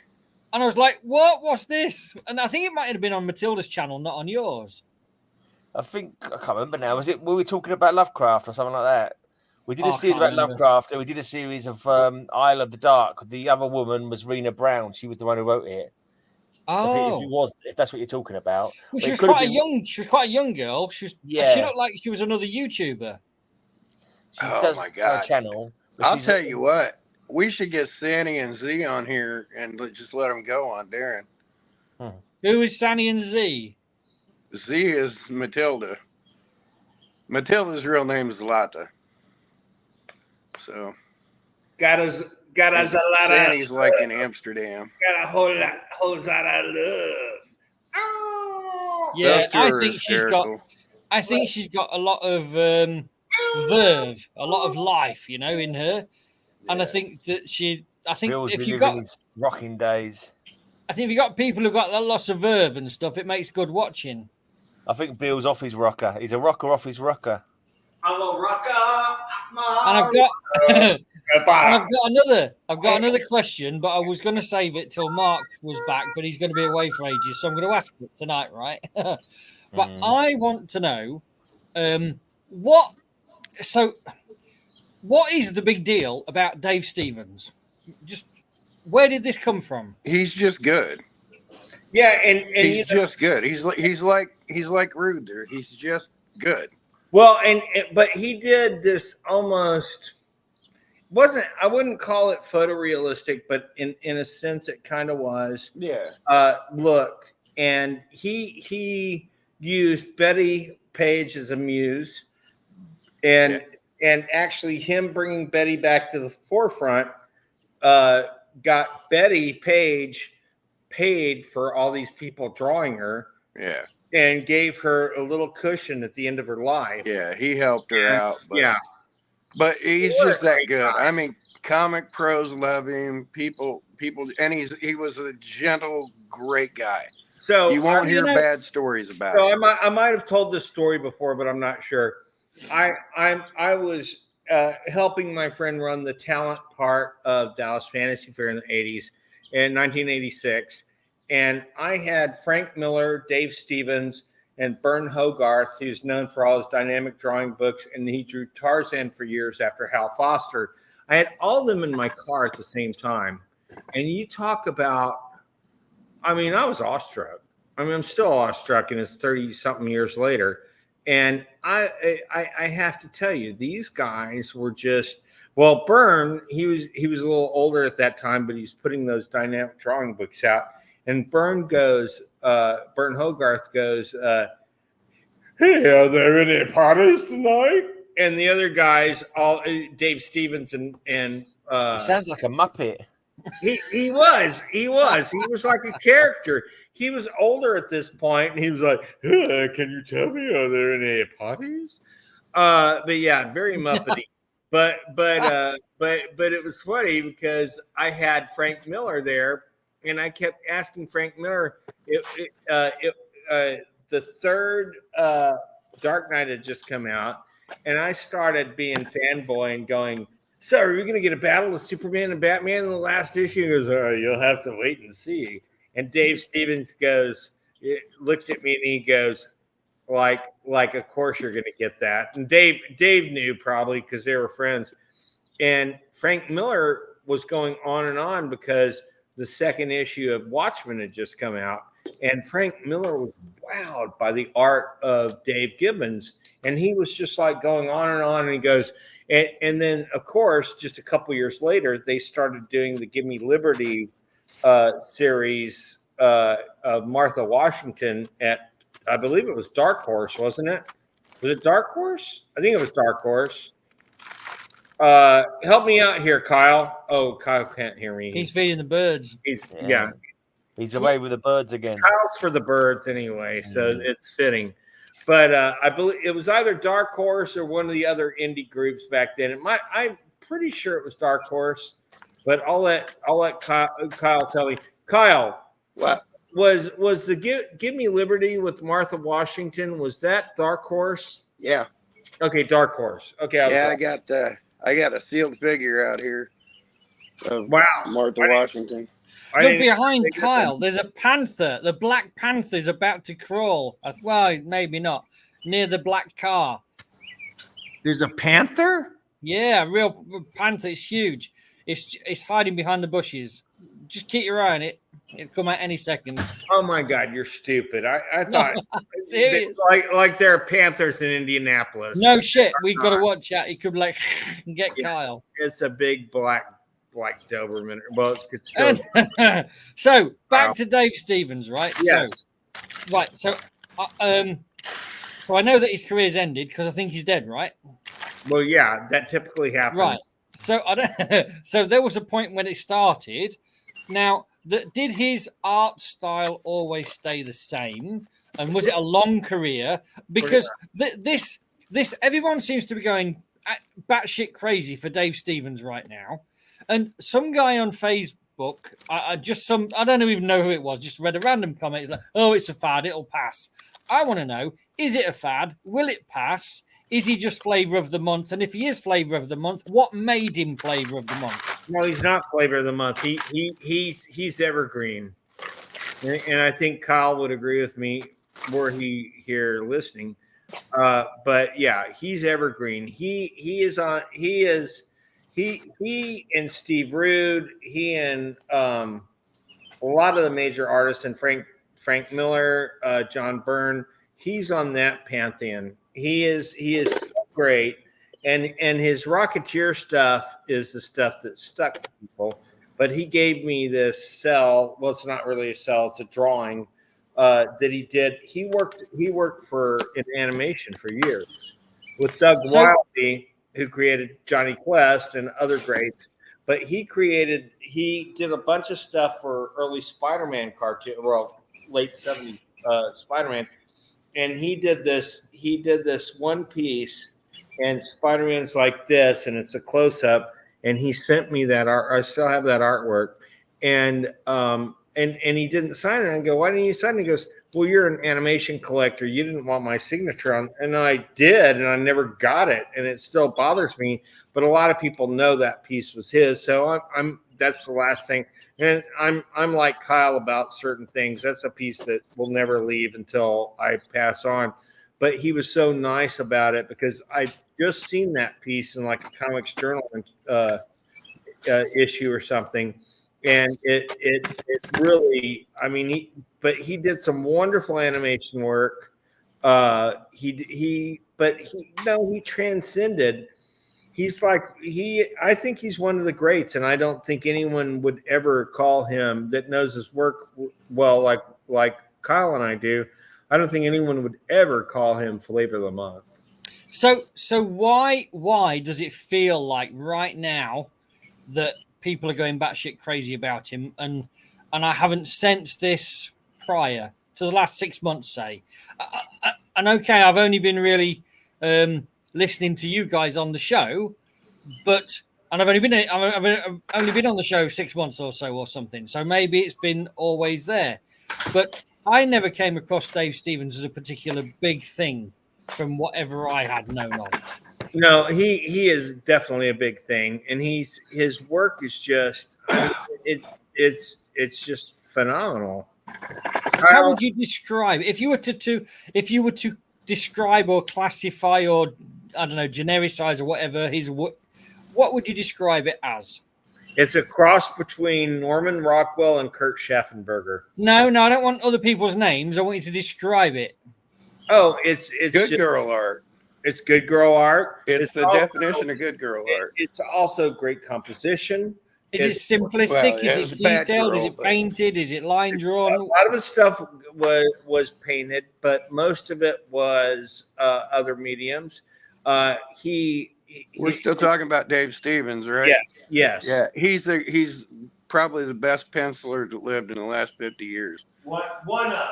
And I was like, "What? What's this?" And I think it might have been on Matilda's channel, not on yours. I can't remember now. Were we talking about Lovecraft or something like that? We did a I series can't about remember. Lovecraft, and we did a series of Isle of the Dark. The other woman was Rena Brown. She was the one who wrote it. If that's what you're talking about. Well, But she it was could have quite a been- young. She was quite a young girl. She Yeah. looked like she was another YouTuber. She Oh, does my have a God. channel. but I'll she's tell you what. We should get Sandy and Z on here and just let them go on Darren. Who is Sandy and Z? Z is Matilda. Matilda's real name is Lata. So Got us a lot Sandy's of like in Amsterdam. got a whole lot of love. Oh. Yeah, Those two I are think hysterical. she's got a lot of verve, a lot of life, in her. And I think that Bill's if you reliving got his rocking days. people who've got lots of verve and stuff, it makes good watching. I think Bill's off his rocker. He's a rocker off his rocker. I'm a rocker. And I've got I've got another question, but I was going to save it till Mark was back, but he's going to be away for ages, so I'm going to ask it tonight, right? But I want to know what is the big deal about Dave Stevens? Just where did this come from? He's just good. Yeah, and He's just good. He's like Ruder. He's just good. well, but he did this almost I wouldn't call it photorealistic, but in a sense it kind of was. Yeah. Look, and he used Betty Page as a muse, and actually him bringing Betty back to the forefront got Betty Page paid for all these people drawing her. Yeah. And gave her a little cushion at the end of her life. Yeah, he helped her out. But, but he's What a just that great good. guy. I mean, comic pros love him. People, and he was a gentle, great guy. So You won't hear bad stories about So him. I might have told this story before, but I'm not sure. I was helping my friend run the talent part of Dallas Fantasy Fair in the 80s in 1986. And I had Frank Miller, Dave Stevens, and Bern Hogarth, who's known for all his dynamic drawing books, and he drew Tarzan for years after Hal Foster. I had all of them in my car at the same time. And you talk about, I was awestruck. I'm still awestruck, and it's 30-something years later. And I have to tell you, these guys were just, well, Bern, he was a little older at that time, but he's putting those dynamic drawing books out. And Bern Hogarth goes, hey, are there any parties tonight? And the other guys, all Dave Stevens and He sounds like a Muppet. he was like a character. He was older at this point, and he was like, can you tell me, are there any parties? But yeah, very Muppety. But it was funny because I had Frank Miller there. And I kept asking Frank Miller if the third Dark Knight had just come out, and I started being fanboy and going, "So, are we going to get a battle of Superman and Batman in the last issue?" He goes, "You'll have to wait and see." And Dave Stevens looked at me and he goes, "Like, of course you're going to get that." And Dave knew probably because they were friends. And Frank Miller was going on and on because the second issue of Watchmen had just come out, and Frank Miller was wowed by the art of Dave Gibbons, and he was just like going on and on. And he goes, and then of course, just a couple years later, they started doing the Give Me Liberty series of Martha Washington at, I believe it was Dark Horse, wasn't it? Was it Dark Horse? I think it was Dark Horse. Help me out here, Kyle. Oh, Kyle can't hear me. He's feeding the birds. Yeah. He's away with the birds again. Kyle's for the birds anyway, so it's fitting. But I believe it was either Dark Horse or one of the other indie groups back then. I'm pretty sure it was Dark Horse, but I'll let Kyle tell me. Kyle, What? was the Give Me Liberty with Martha Washington? Was that Dark Horse? Yeah. Okay, Dark Horse. Okay, I got a sealed figure out here of Wow, Martha Washington. Look behind Kyle. There's a panther. The Black Panther is about to crawl. Well, maybe not. Near the black car. There's a panther? Yeah, a real panther. It's huge. It's hiding behind the bushes. Just keep your eye on it. It'll come out any second. Oh my God, you're stupid. I thought serious. like there are panthers in Indianapolis. No shit. We got to watch out. He could like get Kyle. It's a big black Doberman. Well, it's still. So back to Dave Stevens, right? Yes. So I know that his career's ended because I think he's dead, right? Well, yeah, that typically happens. Right. So so there was a point when it started. Now, did his art style always stay the same? And was it a long career? Because this everyone seems to be going batshit crazy for Dave Stevens right now. And some guy on Facebook, I don't even know who it was, just read a random comment. He's like, oh, it's a fad, it'll pass. I want to know, is it a fad? Will it pass? Is he just flavor of the month? And if he is flavor of the month, what made him flavor of the month? No, he's not flavor of the month. He's evergreen. And I think Kyle would agree with me were he here listening. But yeah, he's evergreen. He and Steve Rude, he and a lot of the major artists, and Frank Miller, John Byrne, he's on that pantheon. He is so great, and his Rocketeer stuff is the stuff that stuck to people. But he gave me this cell. Well, it's not really a cell; it's a drawing that he did. He worked for in animation for years with Doug Wildey, who created Johnny Quest and other greats. But he did a bunch of stuff for early Spider-Man cartoon, well, late 70s Spider-Man. And he did this one piece, and Spider-Man's like this, and it's a close-up, and he sent me that art. I still have that artwork. And he didn't sign it. And I go, why didn't you sign it? He goes, well, you're an animation collector. You didn't want my signature on. And I did, and I never got it. And it still bothers me. But a lot of people know that piece was his. So that's the last thing. And I'm like Kyle about certain things. That's a piece that will never leave until I pass on. But he was so nice about it because I just seen that piece in like a Comics Journal issue or something. And it really, I mean, he did some wonderful animation work. He transcended. I think he's one of the greats, and I don't think anyone would ever call him that knows his work well, like Kyle and I do. I don't think anyone would ever call him flavor of the month. So why does it feel like right now that people are going batshit crazy about him, and I haven't sensed this prior to the last 6 months, say. And okay, I've only been really listening to you guys on the show, and I've only been on the show 6 months or so or something. So maybe it's been always there, but I never came across Dave Stevens as a particular big thing from whatever I had known of. No, he is definitely a big thing, and his work is just it's just phenomenal. How would you describe if you were to describe or classify or I don't know genericize or whatever what would you describe it as? It's a cross between Norman Rockwell and Kurt Schaffenberger. No, I don't want other people's names. I want you to describe it. Oh, it's good girl art. It's good girl art. It's the definition of good girl art. It's also great composition. Is it simplistic? Is it detailed? Is it painted? Is it line drawn? A lot of his stuff was painted, but most of it was other mediums. He We're still talking about Dave Gibbons, right? Yes. Yeah, he's probably the best penciler that lived in the last 50 years. One of.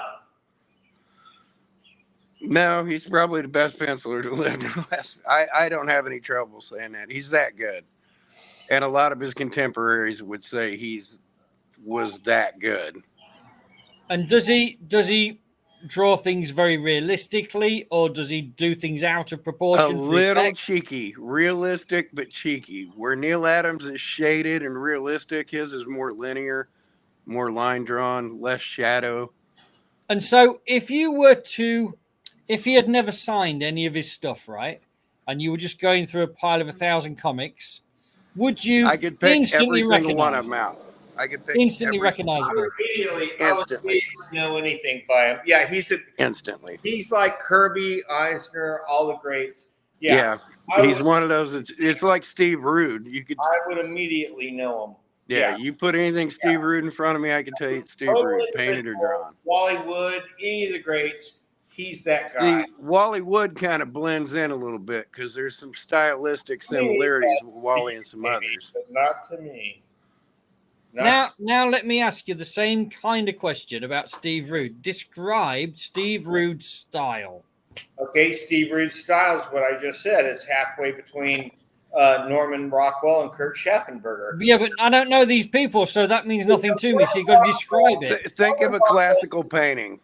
No, he's probably the best penciler that lived in the last. I don't have any trouble saying that. He's that good, and a lot of his contemporaries would say was that good. And does he draw things very realistically, or does he do things out of A proportion? For little effect? cheeky, realistic but cheeky. Where Neil Adams is shaded and realistic, his is more linear, more line drawn, less shadow. And so, if he had never signed any of his stuff, right, and you were just going through a pile of 1,000 comics, would you I could pick instantly every single one of recognize? them out. I could pick Instantly every- recognizable. I would Instantly. immediately know anything by him. Yeah, instantly. he's like Kirby, Eisner, all the greats. Yeah, I he's would- one of those. It's like Steve Rude. You could, I would immediately know him. yeah, you put anything Steve Rude in front of me, I can tell you it's Steve Rude, painted or drawn. Wally Wood, any of the greats, he's that guy. See, Wally Wood kind of blends in a little bit because there's some stylistic similarities with Wally and some others. But not to me. Not Now let me ask you the same kind of question about Steve Rude. Describe Steve Rude's style. Okay, Steve Rude's style is what I just said. It's halfway between Norman Rockwell and Kurt Schaffenberger. Yeah, but I don't know these people, so that means nothing to me. So you got to describe it. Think of a classical painting.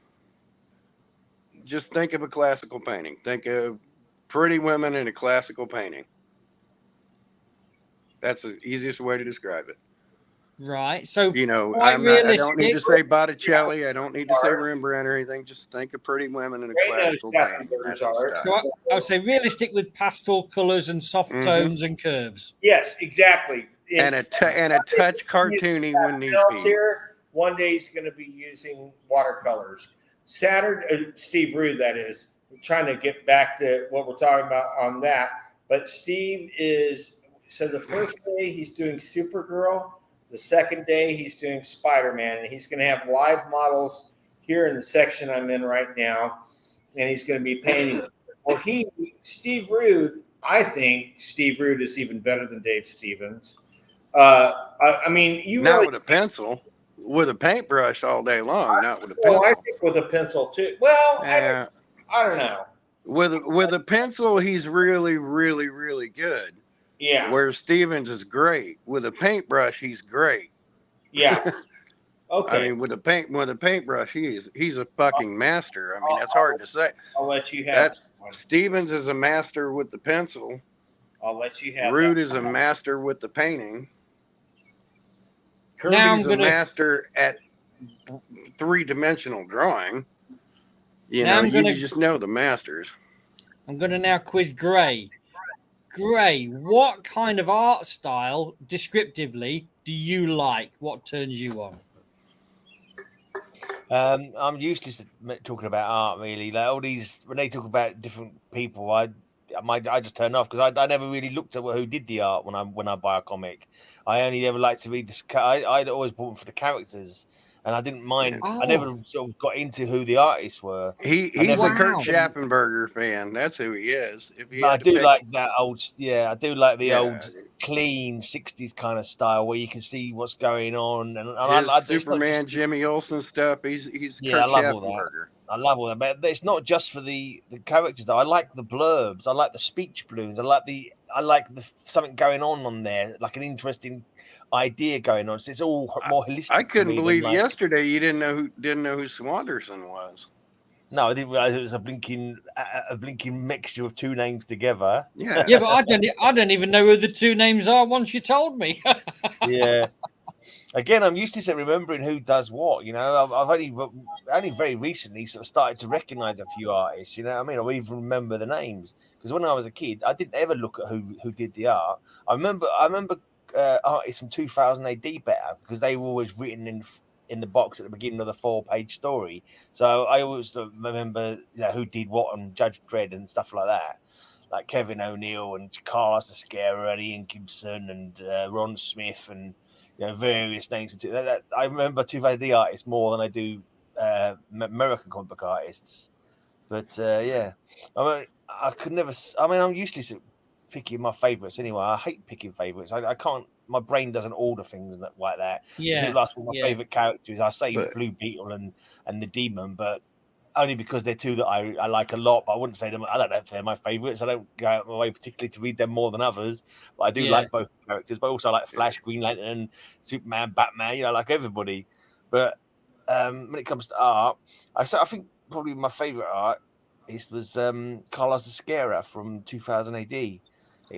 Just think of a classical painting. Think of pretty women in a classical painting. That's the easiest way to describe it. Right. So You know, quite I don't need to realistic. say Botticelli. I don't need to say Rembrandt or anything. Just think of pretty women in a Great knows classical painting. Schaffenberger's That's art. his So style. I would say realistic with pastel colors and soft Mhm. tones and curves. Yes, exactly. And a touch cartoony when need else be. here, one day he's going to be using watercolors. Saturday, Steve Rude, that is. I'm trying to get back to what we're talking about on that. But Steve is, so the first day he's doing Supergirl. The second day he's doing Spider-Man. And he's going to have live models here in the section I'm in right now. And he's going to be painting. Well, Steve Rude, I think Steve Rude is even better than Dave Gibbons. I mean, you Not really, with a pencil, with a paintbrush all day long. Not with a well, pencil. I think with a pencil too. Well, Yeah. I don't know. With a pencil, he's really, really, really good. Yeah, Where Stevens is great. With a paintbrush, he's great. yeah. Okay, I mean, with a paintbrush, he's a fucking master. I mean, that's hard to say. I'll let you have That's- that one. Stevens is a master with the pencil. I'll let you have Rude that. is a master with the painting. Now I'm Kirby's a gonna- master at three-dimensional drawing. You Now know, I'm gonna- you just know the masters. I'm going to now quiz Gray. Gray, what kind of art style, descriptively, do you like? What turns you on? I'm useless at talking about art, really. Like all these, when they talk about different people, I just turn off because I never really looked at who did the art when I buy a comic. I only ever like to read this. I'd always bought them for the characters, and I didn't mind. I never sort of got into who the artists were. He's never- a Kurt Wow. Schaffenberger fan. That's who he is. If he But I had to do pick- like that old. Yeah, I do like the Yeah. old clean '60s kind of style where you can see what's going on. And his I it's not Superman, just- Jimmy Olsen stuff. He's Yeah, Kurt I love all that. Schaffenberger. I love all that, but it's not just for the characters though. I like the blurbs. I like the speech balloons. I like the something going on there, like an interesting idea going on. So it's all more holistic. I to couldn't me than, believe like- yesterday you didn't know who Swanderson was. No, I didn't realize it was a blinking mixture of two names together. Yeah. Yeah, but I don't even know who the two names are once you told me. Yeah. Again, I'm used to remembering who does what. You know, I've only very recently sort of started to recognise a few artists. You know what I mean? I even remember the names because when I was a kid, I didn't ever look at who did the art. I remember artists from 2000 AD better because they were always written in the box at the beginning of the 4-page story. So I always remember who did what and Judge Dredd and stuff like that. Like Kevin O'Neill and Carlos Esquerra and Ian Gibson and Ron Smith and various names. I remember 2000 AD artists more than I do American comic book artists. But yeah, I mean, I could never. I mean, I'm useless at picking my favorites anyway. I hate picking favorites. I can't. My brain doesn't order things like that. Yeah. People ask what my favorite characters. I say But- Blue Beetle and the Demon, but only because they're two that I like a lot. But I wouldn't say them. I don't know if they're my favorites. I don't go out of my way particularly to read them more than others. But I do like both characters. But also I like Flash, Green Lantern, Superman, Batman. I like everybody. But when it comes to art, I think probably my favorite art was Carlos Esquerra from 2000 AD.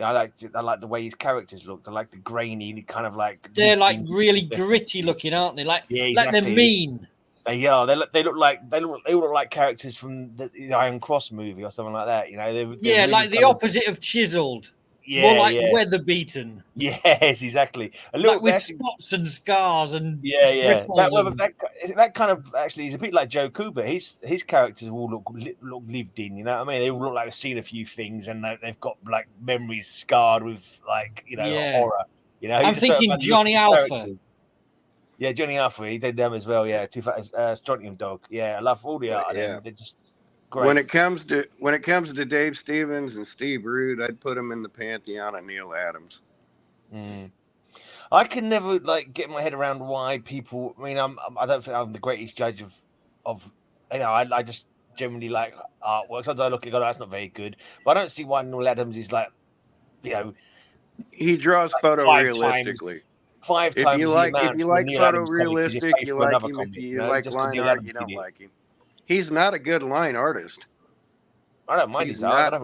I liked it. I like the way his characters looked. I like the grainy, kind of like they're like really gritty looking, aren't they? Like, like they're mean. They are. They look like characters from the Iron Cross movie or something like that. They're really like the opposite of chiseled. Yeah, more like weather beaten. Yes, exactly. Like with spots and scars and bristles. That kind of actually is a bit like Joe Cooper. His characters all look lived in. You know what I mean? They all look like they've seen a few things and they've got like memories scarred with horror. I'm thinking Johnny Alpha. Characters. Yeah, Johnny Alpha. He did them as well. Yeah, Strontium Dog. Yeah, I love all the art of them. They're just great. When it comes to Dave Gibbons and Steve Rude, I'd put them in the pantheon of Neil Adams. I can never get my head around why people. I mean, I don't think I'm the greatest judge of I just generally like artwork. Sometimes I look at it, that's not very good. But I don't see why Neil Adams is he draws photorealistically. Five times. If you like photorealistic, you like him. If you like line art, you don't like him. He's not a good line artist. I don't mind he's not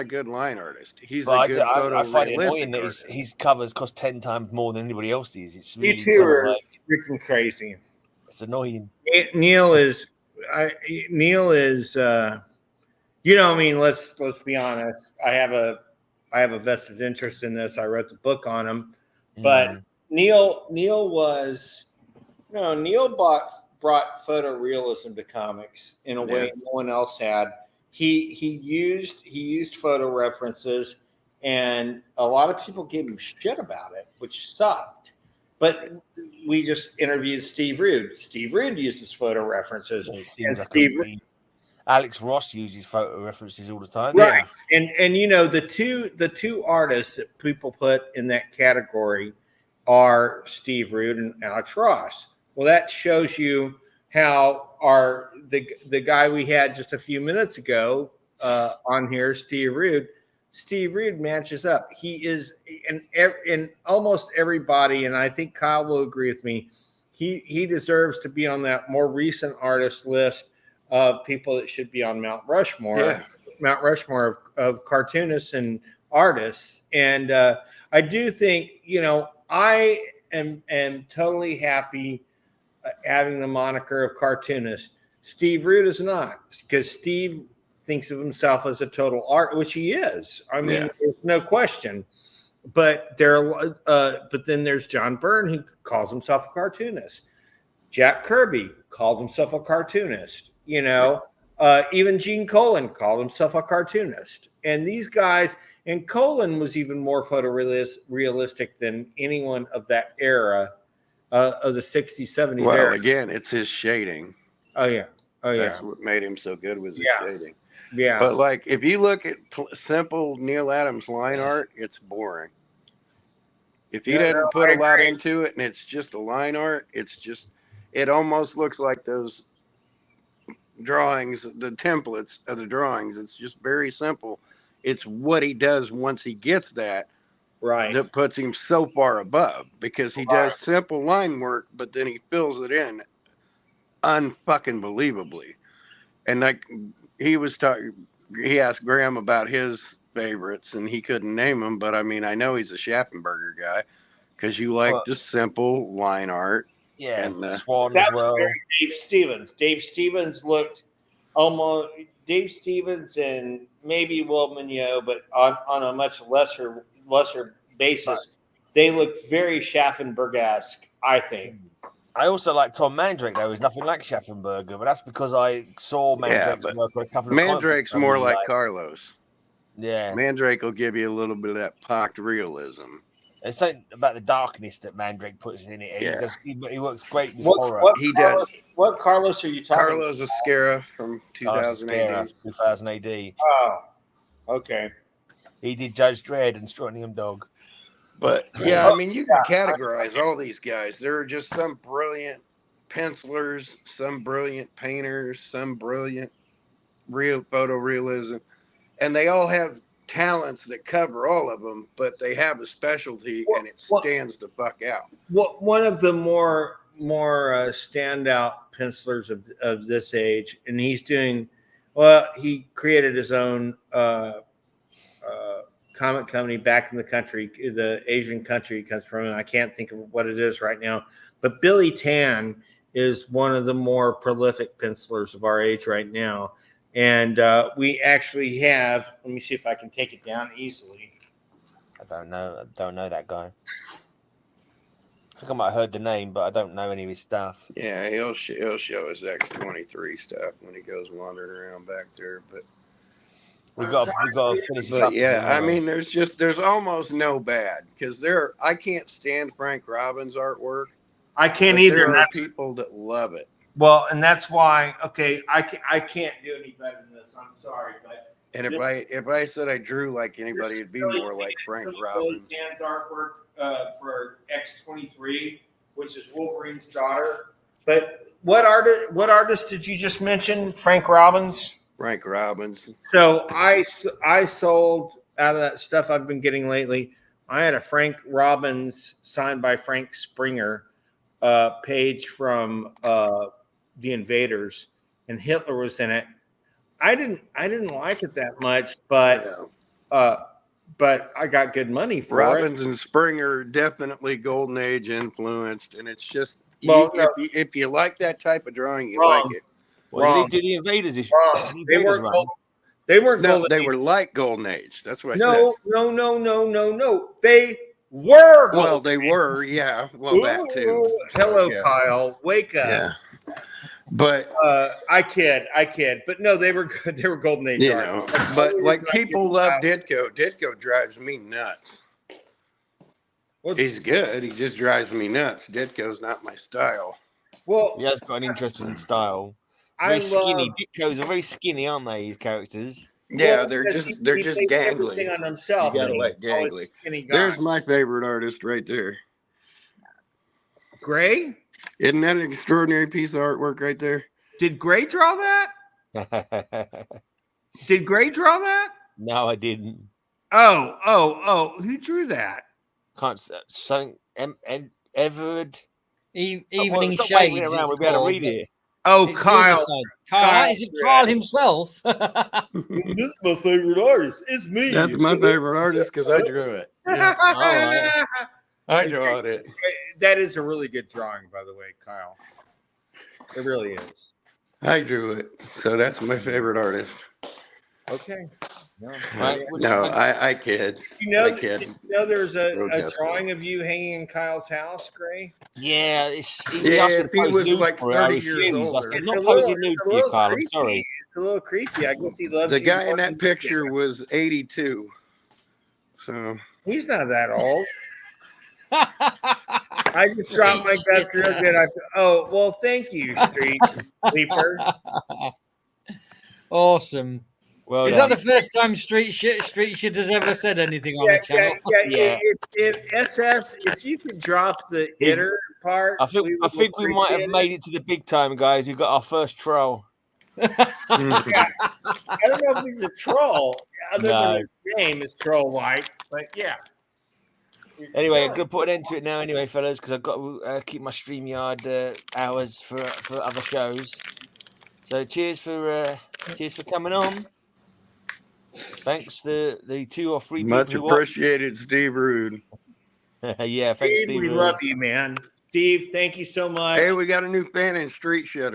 a good line artist. He's a good I find it annoying that his covers cost 10 times more than anybody else's. It's really you two are freaking crazy. It's annoying. Neil is I mean, let's be honest. I have a vested interest in this. I wrote the book on him, but Neil brought photorealism to comics in a way no one else had. He used photo references, and a lot of people gave him shit about it, which sucked. But we just interviewed Steve Rude. Steve Rude uses photo references, and Alex Ross uses photo references all the time. Right, and the two artists that people put in that category are Steve Rude and Alex Ross. Well, that shows you how the guy we had just a few minutes ago on here, Steve Rude matches up. He is in almost everybody, and I think Kyle will agree with me. He deserves to be on that more recent artist list of people that should be on Mount Rushmore. Mount Rushmore of cartoonists and artists. And I do think, I am totally happy having the moniker of cartoonist. Steve Rude is not, because Steve thinks of himself as a total art, which he is. I mean, there's no question. But then there's John Byrne, who calls himself a cartoonist. Jack Kirby called himself a cartoonist. Even Gene Colan called himself a cartoonist. And these guys, and Colan was even more photorealistic than anyone of that era, of the 60s, 70s well, era. Again, it's his shading. Oh, yeah. That's what made him so good, was his shading. Yeah. But if you look at simple Neil Adams line art, it's boring. If he doesn't put a lot into it and it's just a line art, it almost looks like those drawings, the templates of the drawings. It's just very simple. It's what he does once he gets that that puts him so far above, because he does simple line work, but then he fills it in unfucking believably. And he asked Graham about his favorites and he couldn't name them, but I mean, I know he's a Schaffenberger guy, because you like the simple line art. Yeah, and Swan that as well. was very Dave Stevens. Dave Stevens looked almost Dave Stevens and maybe Will Mignot, but on a much lesser basis, they looked very Schaffenberg-esque, I think. I also like Tom Mandrake, though. He's nothing like Schaffenberger, but that's because I saw Mandrake's work on a couple of Mandrake's more like Carlos. Yeah. Mandrake will give you a little bit of that pocked realism. It's something about the darkness that Mandrake puts in it. Yeah. He works great with horror. What Carlos are you talking about? Carlos Esquerra from 2000 AD. 2000 AD. Oh, okay. He did Judge Dredd and Strontium Dog. But yeah, I mean, you can categorize all these guys. There are just some brilliant pencilers, some brilliant painters, some brilliant real photorealism, and they all have talents that cover all of them, but they have a specialty and it stands the fuck out. Well, one of the more standout pencilers of this age, and he's doing well. He created his own comic company back in the country, the Asian country he comes from, and I can't think of what it is right now. But Billy Tan is one of the more prolific pencilers of our age right now. And we actually have, let me see if I can take it down easily. I don't know that guy. I think I might have heard the name, but I don't know any of his stuff. Yeah, he'll show his X-23 stuff when he goes wandering around back there. But we got to finish this up. Yeah, I mean, there's almost no bad because I can't stand Frank Robbins' artwork. I can't either. There are people that love it. Well, and that's why. Okay, I can't do any better than this. I'm sorry, but and if I said I drew like anybody, it'd be more like Frank Robbins. Dan's artwork for X-23, which is Wolverine's daughter. But what artist did you just mention? Frank Robbins. Frank Robbins. So I sold out of that stuff I've been getting lately. I had a Frank Robbins signed by Frank Springer page from The Invaders, and Hitler was in it. I didn't like it that much, but I got good money for Robbins it. and Springer definitely Golden Age influenced, and it's just if you like that type of drawing, you like it. Well, you did The Invaders. They weren't Golden They Age. were like Golden Age. That's what I said. No. They were. Well, they were, yeah. Well, that too. Hello, Yeah. Kyle. Wake up. Yeah. But I kid. But no, they were Golden Age. you art. know, but like people love Ditko. Ditko drives me nuts. He's good. He just drives me nuts. Ditko's not my style. Well, He has got an interesting style. I Very love. skinny. Ditko's are very skinny, aren't they? These characters. Yeah, Well, they're because just he gangly. based everything on himself. You gotta and let he's always a gangly. skinny guy. There's my favorite artist right there. Gray. Isn't that an extraordinary piece of artwork right there? Did Gray draw that? Did Gray draw that? No, I didn't. Oh! Who drew that? Can't something. Everard. Evening Stop Shades. waving it around. it's We'll be able to called. read it. Oh, It's Kyle. Riverside. Kyle. Is it Kyle himself? This is my favorite artist. It's me. That's my favorite artist because I drew it. Yeah, I drew it. That is a really good drawing, by the way, Kyle. It really is. I drew it. So that's my favorite artist. Okay. No, I kid. I kid. There's a Grotesque. drawing of you hanging in Kyle's house, Gray? Yeah, Yeah, if he was like 30 years older. I'm not posing nude to you, Kyle. I'm creepy. sorry. It's a little creepy. I guess he loves The you guy more in than that picture was 82. So He's not that old. I just dropped my gut real good. Well, thank you, Street Sweeper. Awesome. Well, Is that the first time Street Shit has ever said anything on the channel? Yeah. If SS, if you could drop the itter part, I think we might have made it to the big time, guys. We've got our first troll. I don't know if he's a troll, other than his name is troll-like, but yeah. Anyway, I'm gonna put an end to it now, anyway, fellas, because I've got to keep my StreamYard hours for other shows. So cheers for coming on. Thanks to the 2 or 3 people. much appreciated, Steve Rude. Yeah, thanks, Steve, we love you, man. Steve, thank you so much. Hey, we got a new fan in Street Shitter.